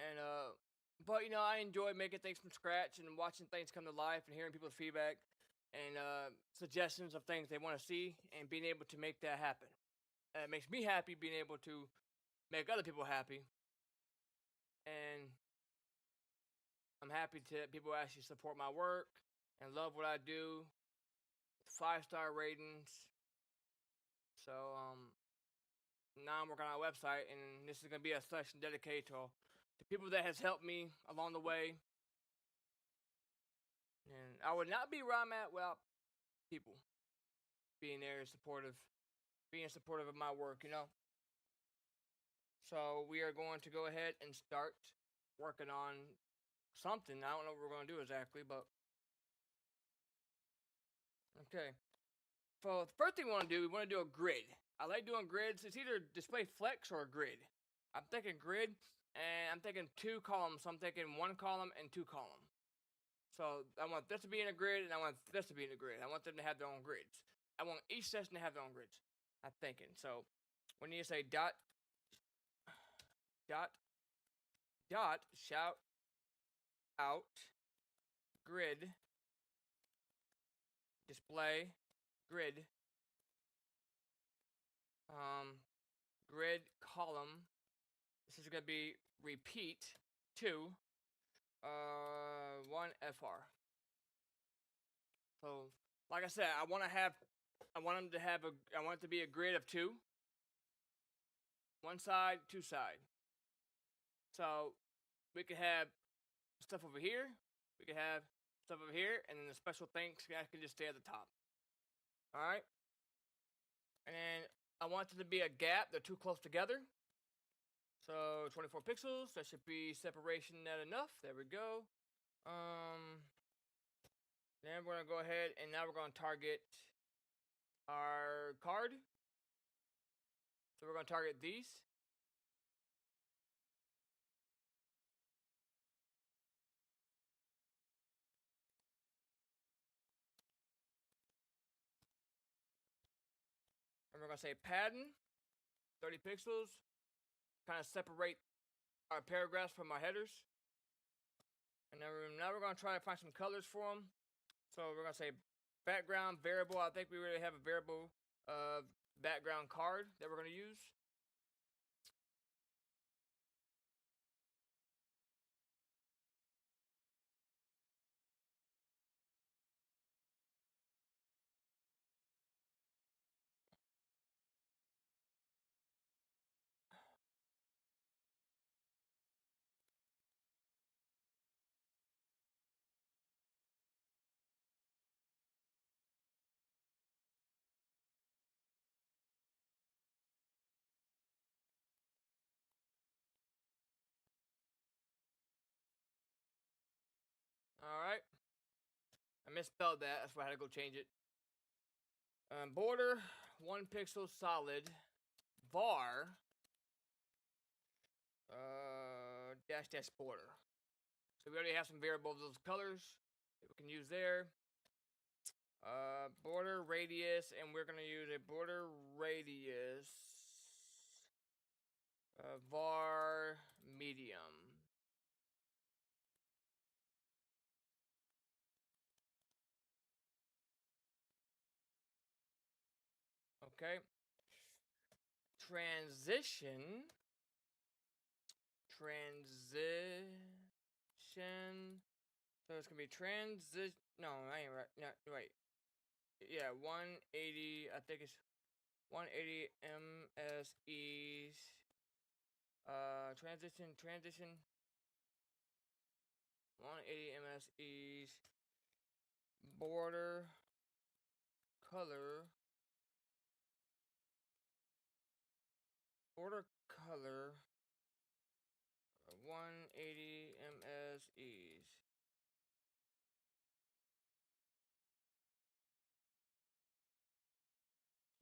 And but I enjoy making things from scratch and watching things come to life and hearing people's feedback and suggestions of things they want to see and being able to make that happen. It makes me happy being able to make other people happy, and I'm happy to people actually support my work and love what I do. 5-star ratings. So now I'm working on a website, and this is gonna be a section dedicated to people that has helped me along the way. And I would not be where I'm at without people being there supportive, being supportive of my work, So we are going to go ahead and start working on something. I don't know what we're going to do exactly, but okay. So the first thing we want to do a grid. I like doing grids. It's either display flex or a grid. I'm thinking grid, and I'm thinking 2 columns. So I'm thinking 1 column and 2 column. So I want this to be in a grid, and I want this to be in a grid. I want them to have their own grids. I want each session to have their own grids. I'm thinking. So when you say dot shout out grid display grid grid column. This is gonna be repeat 2 1 FR. So like I said, I want it to be a grid of 2. 1 side, 2 side. So we could have stuff over here, we could have stuff over here, and then the special things can just stay at the top. Alright? And then I want it to be a gap, they're too close together. So 24 pixels, that should be separation net enough. There we go. Then we're gonna go ahead and now we're gonna target our card. So we're gonna target these. And we're gonna say padding, 30 pixels. Kind of separate our paragraphs from our headers. And now we're gonna try to find some colors for them. So we're gonna say background variable. I think we already have a variable background card that we're gonna use. Alright. I misspelled that, that's why I had to go change it. Border, 1 pixel solid, var, dash border. So we already have some variables of those colors that we can use there. Border radius, and we're gonna use a border radius var medium. Okay. transition. So it's gonna be transition. No, I ain't right. No, wait. Yeah, 180. I think it's 180 MSEs. Transition. 180 MSEs. Border color. 180 MSEs.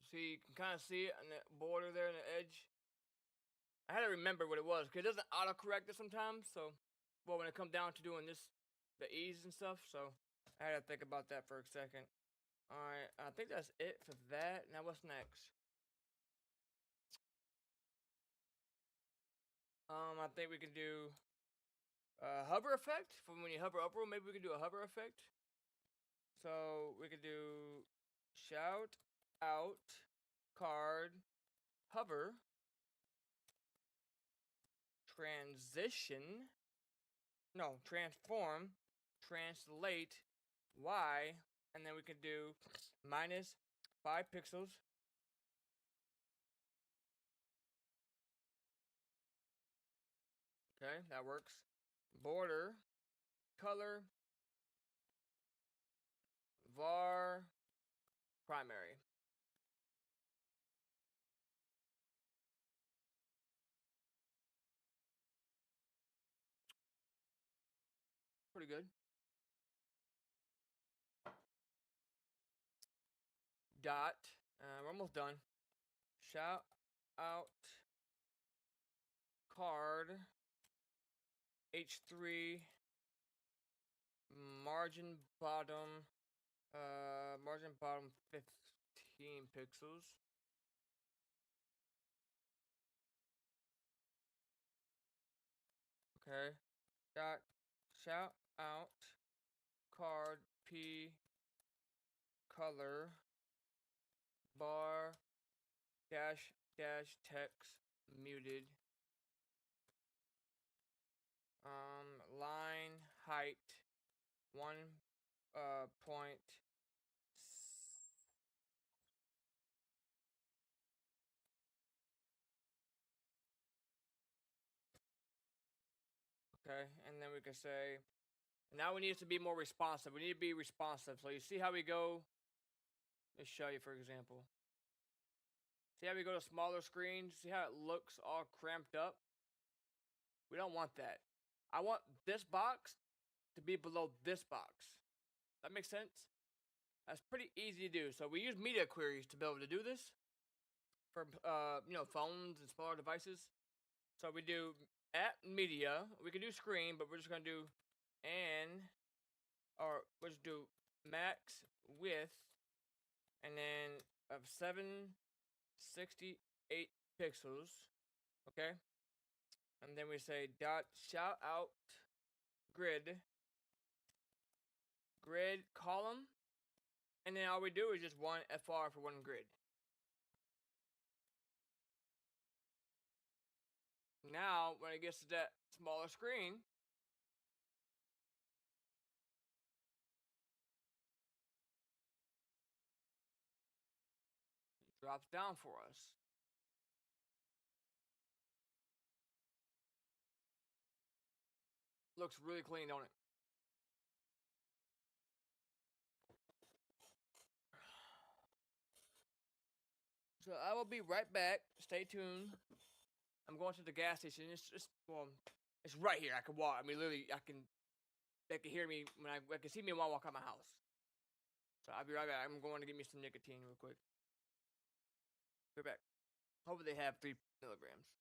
See, you can kind of see it on the border there on the edge. I had to remember what it was because it doesn't autocorrect it sometimes. So, well, when it comes down to doing this, the E's and stuff. So, I had to think about that for a second. All right, I think that's it for that. Now, what's next? I think we can do hover effect for when you hover upward. Maybe we can do a hover effect. So we could do shout out card hover transition. No, transform, translate Y, and then we could do -5 pixels. Okay, that works. Border, color, var, primary. Pretty good. Dot, we're almost done. Shout out card H3 margin bottom 15 pixels. Okay. Dot shout out card P color bar dash text muted. Line height 1 point. Okay, and then we can say now we need it to be more responsive. We need to be responsive. So you see how we go? Let's show you for example. See how we go to smaller screens? See how it looks all cramped up? We don't want that. I want this box to be below this box. That makes sense? That's pretty easy to do. So we use media queries to be able to do this for phones and smaller devices. So we do at media. We can do screen, but we're just gonna do we'll just do max width, and then of 768 pixels. Okay, and then we say dot shout out grid column, and then all we do is just one FR for one grid. Now, when it gets to that smaller screen, it drops down for us. Looks really clean, don't it? So I will be right back. Stay tuned. I'm going to the gas station. It's right here. I can walk. I mean, literally, they can hear me when I can see me when I walk out my house. So I'll be right back. I'm going to get me some nicotine real quick. Be back. Hopefully they have 3 milligrams.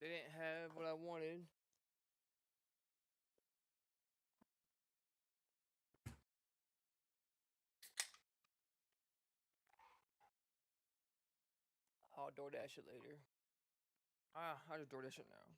They didn't have what I wanted. I'll DoorDash it later. I'll just DoorDash it now.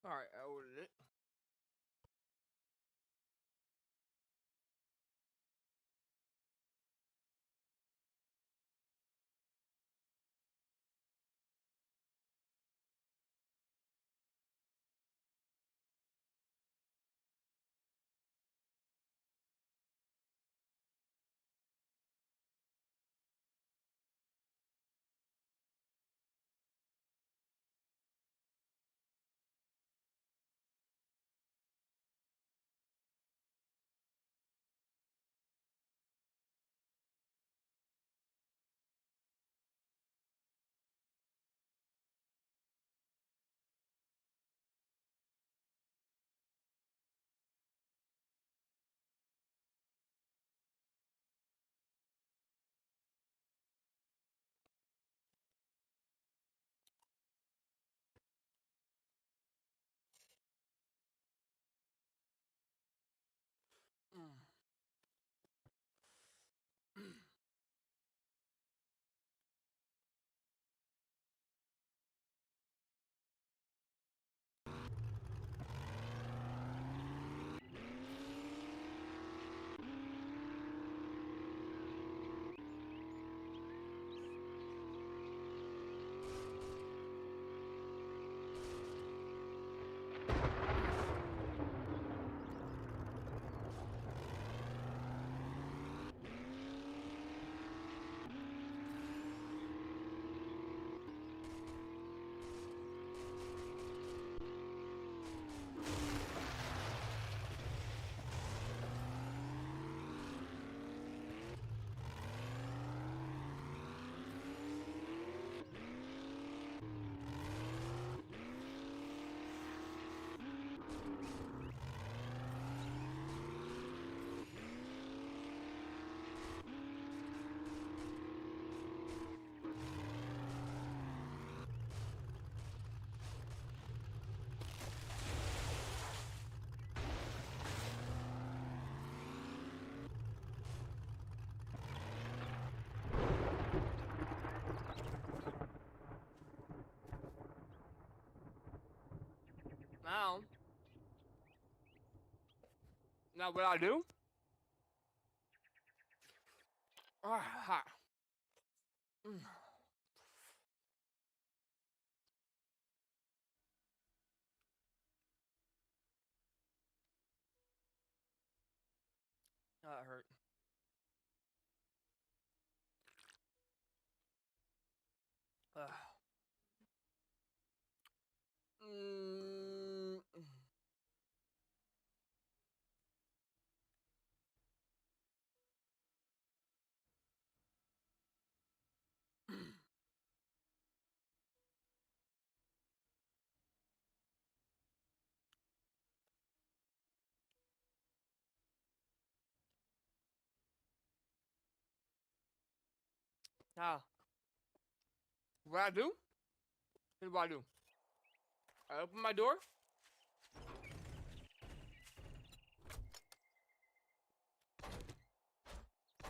Alright, I ordered it. Mm. Now what I do? Ah, hot. Mm. Oh, that hurt. Ah. Mm. Now, what I do? Here's what I do. I open my door.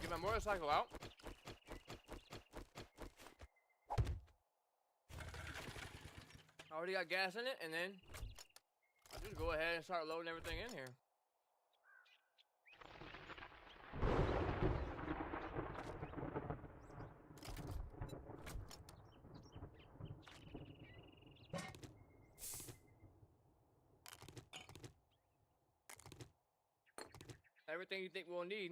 Get my motorcycle out. I already got gas in it, and then I just go ahead and start loading everything in here. Everything you think we'll need.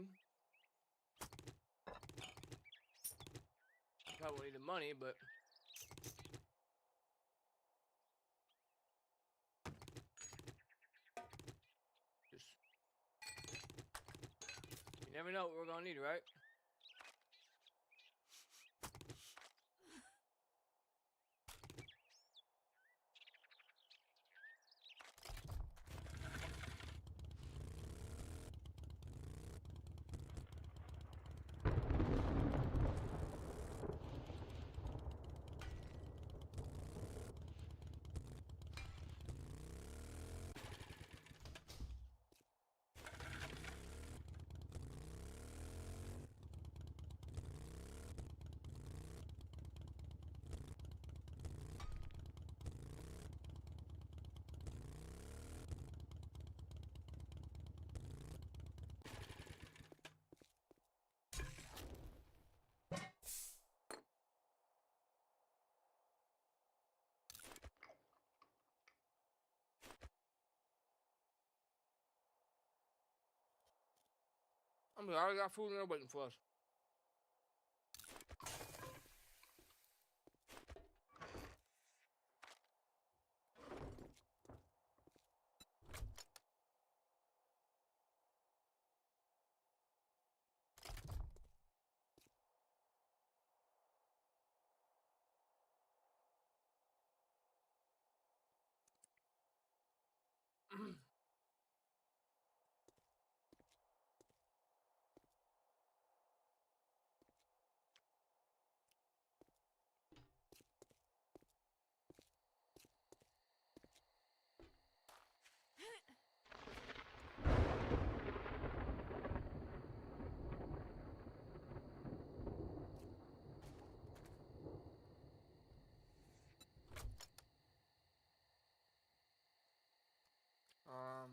Probably need the money, but just you never know what we're gonna need, right? I mean, I already got food in there waiting for us. Um.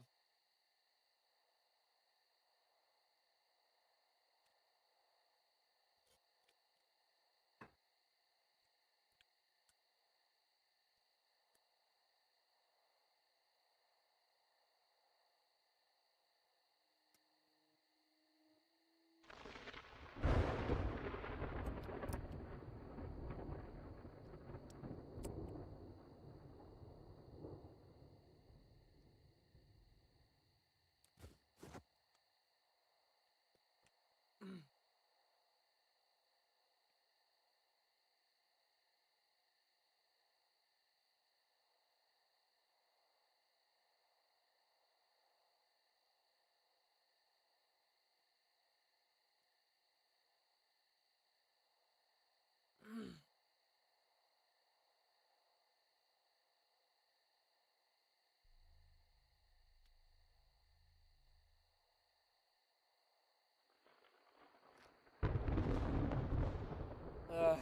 Uh,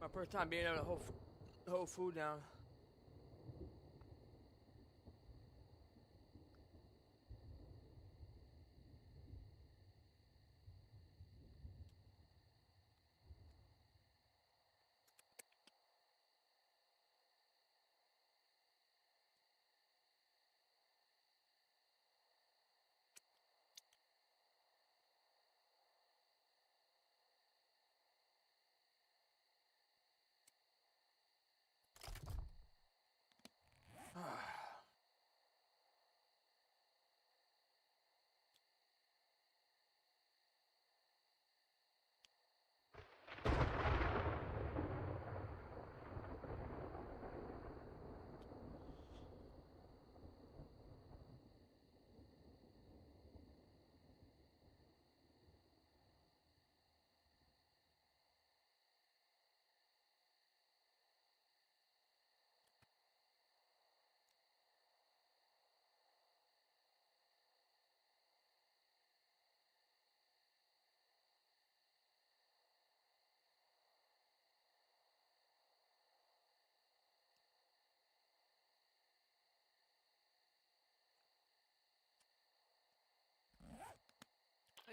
my first time being able to hold food down.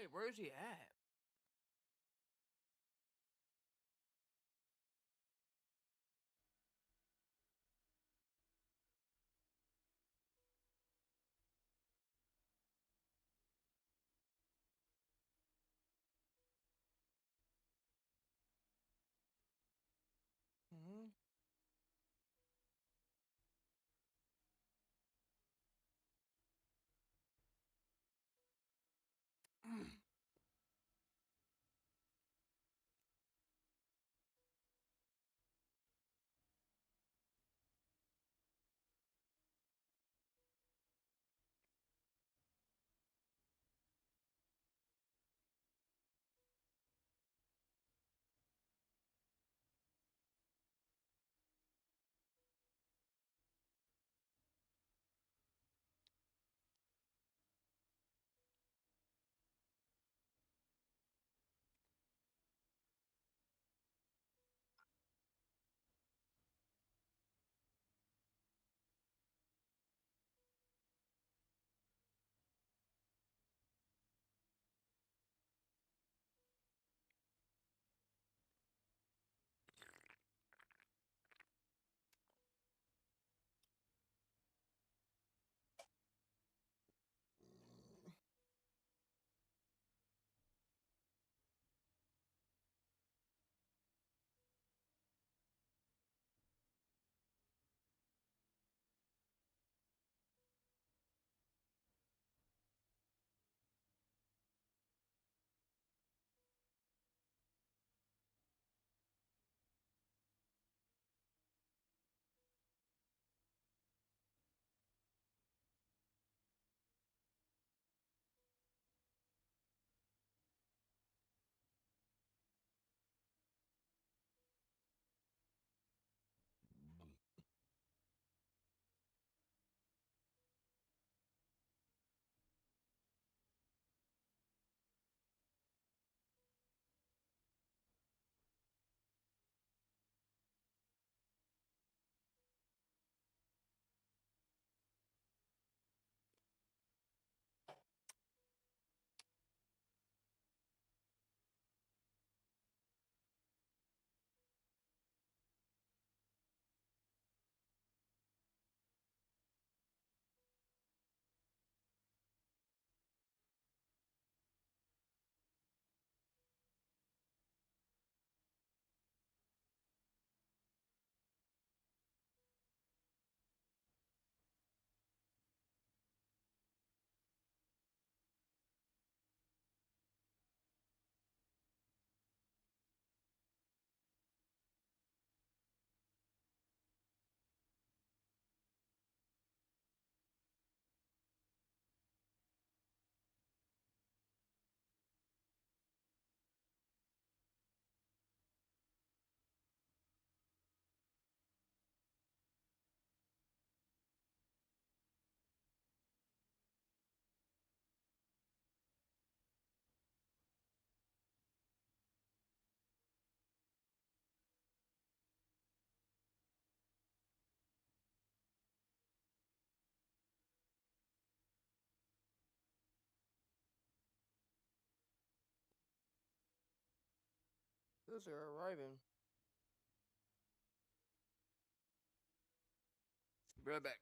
Shit, where is he at? Mm-hmm. Those are arriving. Be right back.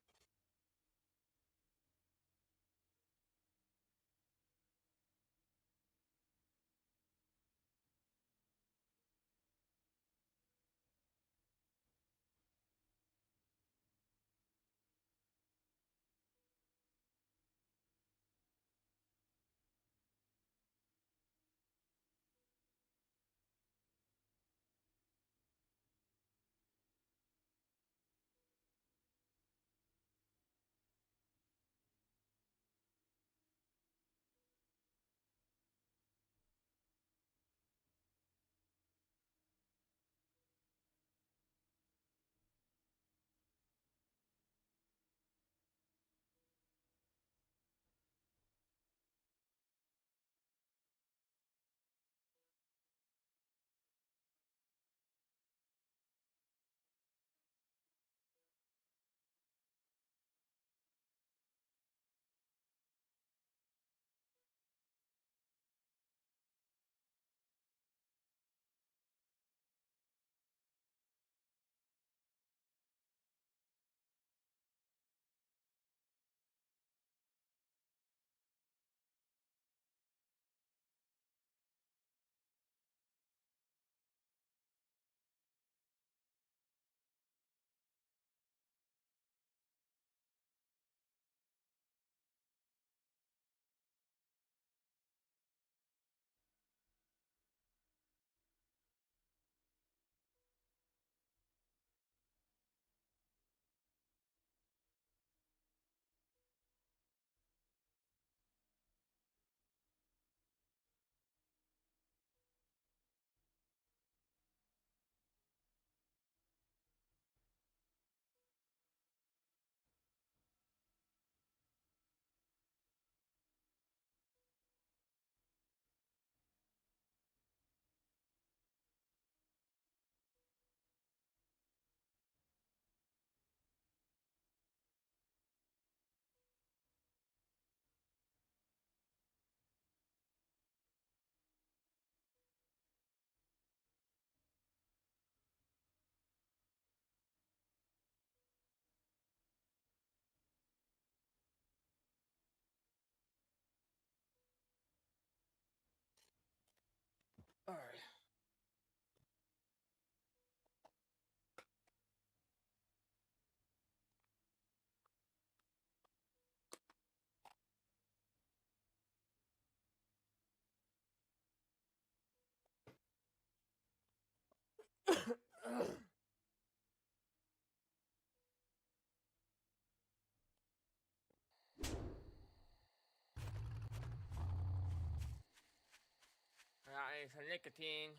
It's a nicotine.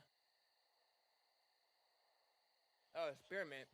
Oh, experiment.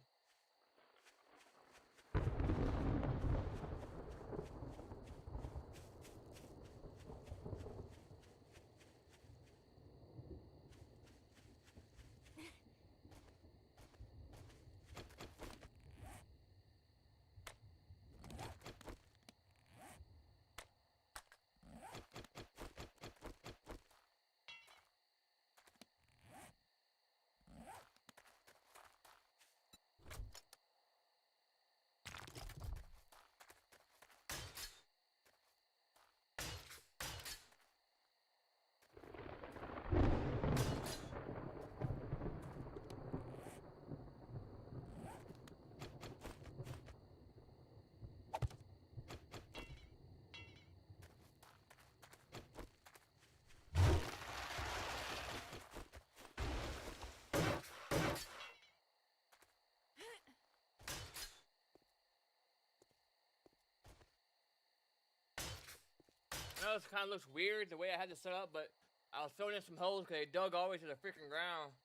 I know this kind of looks weird the way I had this set up, but I was filling in some holes because they dug all the way to the freaking ground.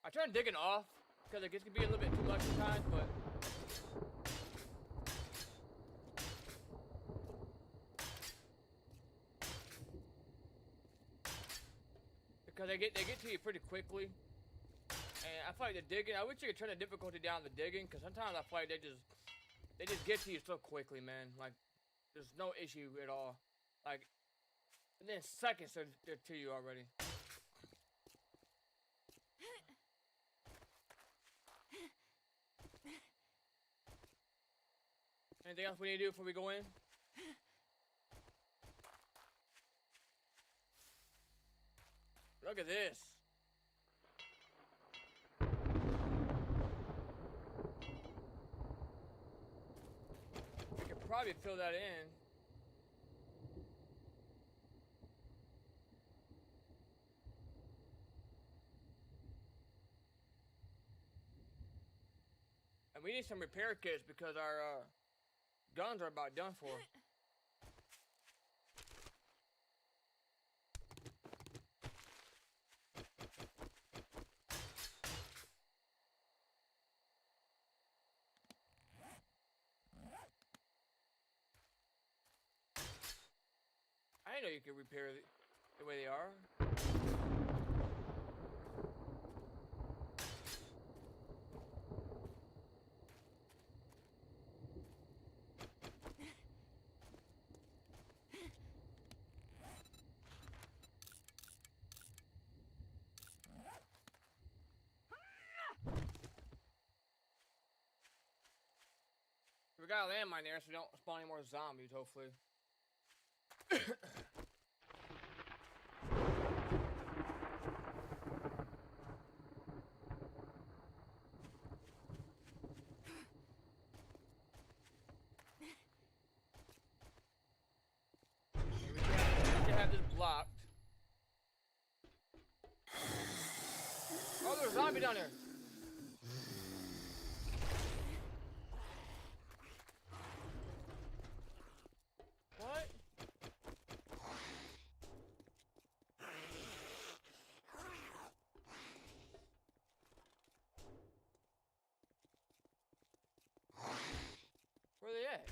I tried digging off because it gets to be a little bit too much sometimes, but because they get to you pretty quickly. And I feel like the digging, I wish you could turn the difficulty down the digging, because sometimes I feel like they just get to you so quickly, man. Like, there's no issue at all. Like, within seconds they're to you already. Anything else we need to do before we go in? Look at this. We could probably fill that in. And we need some repair kits because our guns are about done for. I didn't know you could repair the way they are. We got a landmine there, so we don't spawn any more zombies, hopefully. We have this blocked. Oh, there's a zombie down there. What? Where are they at?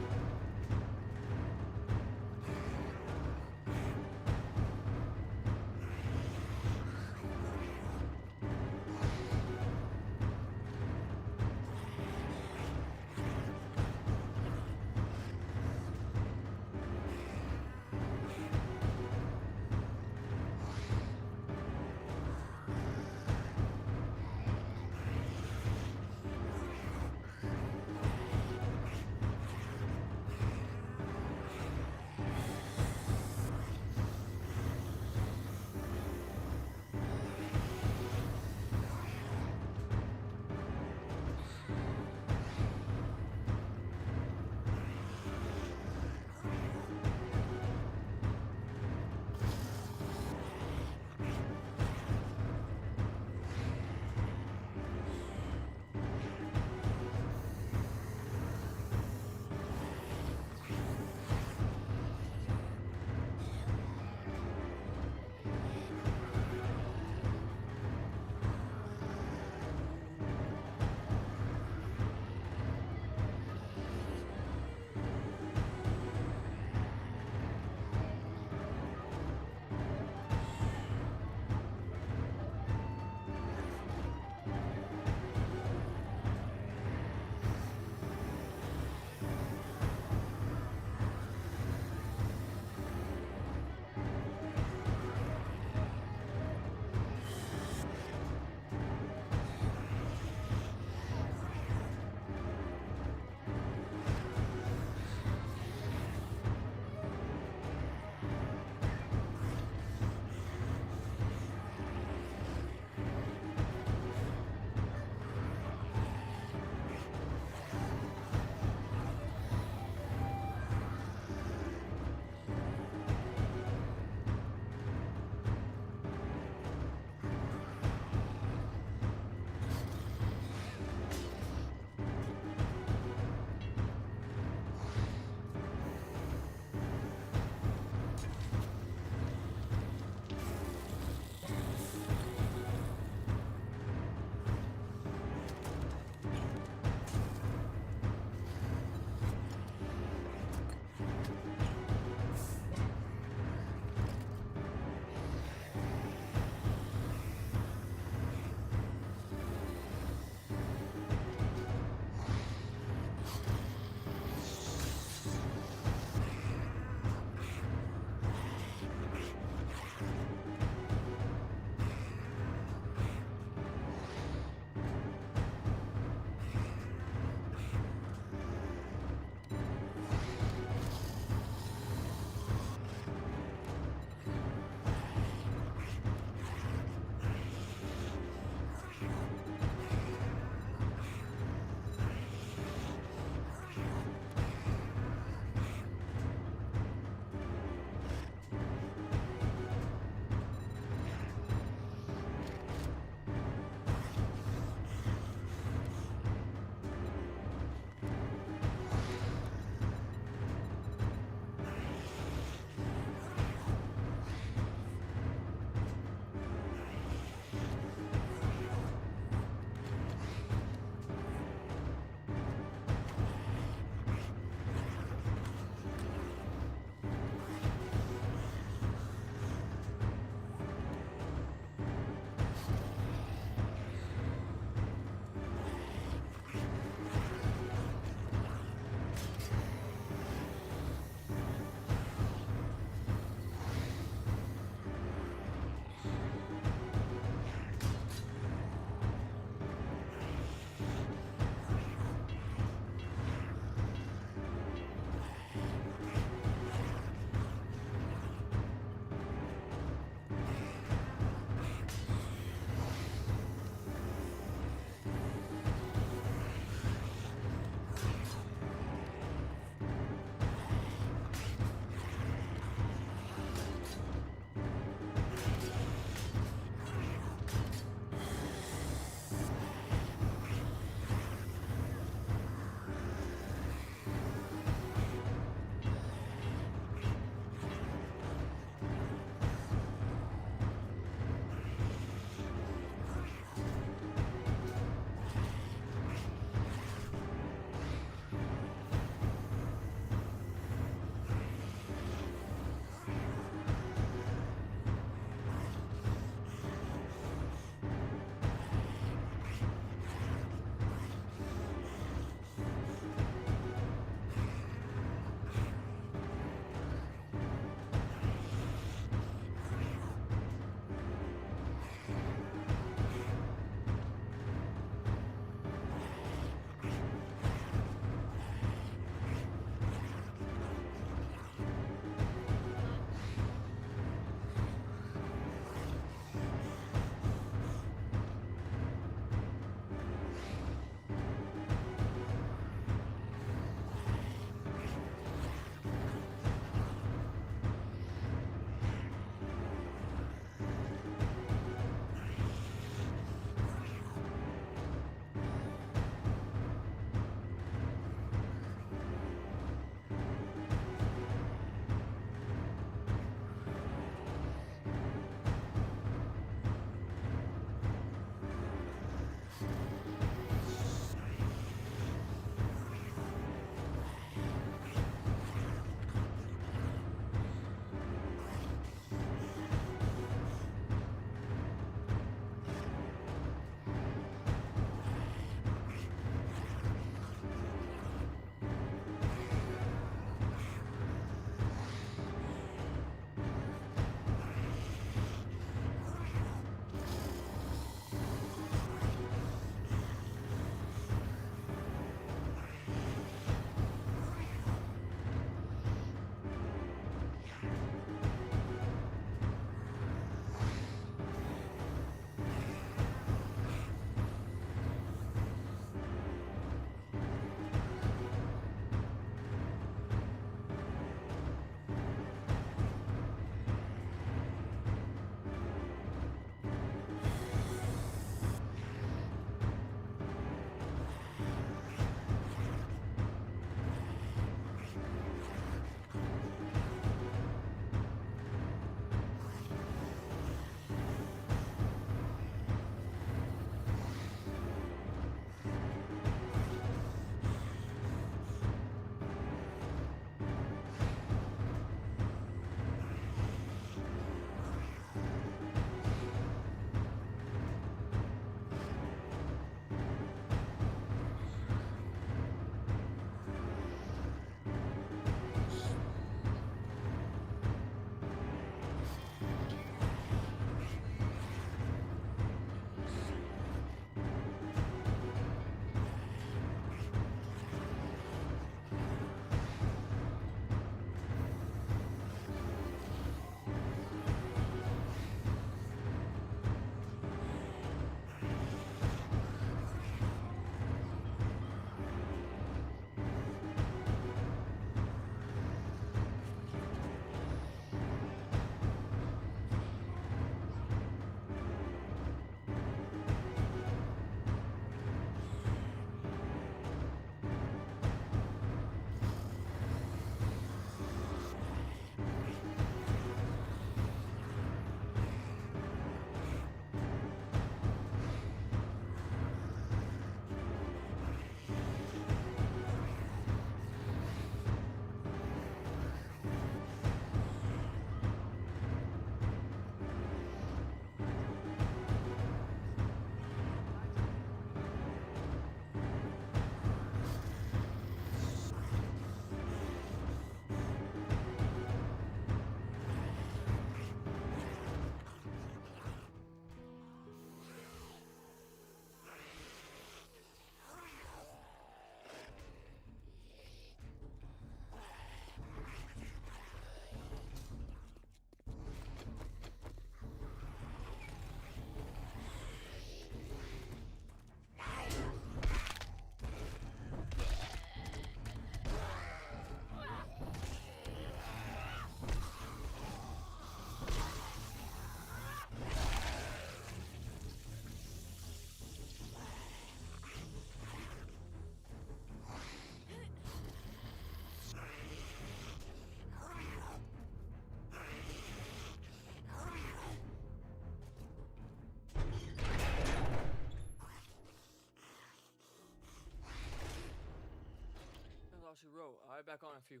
I'll be back on in a few.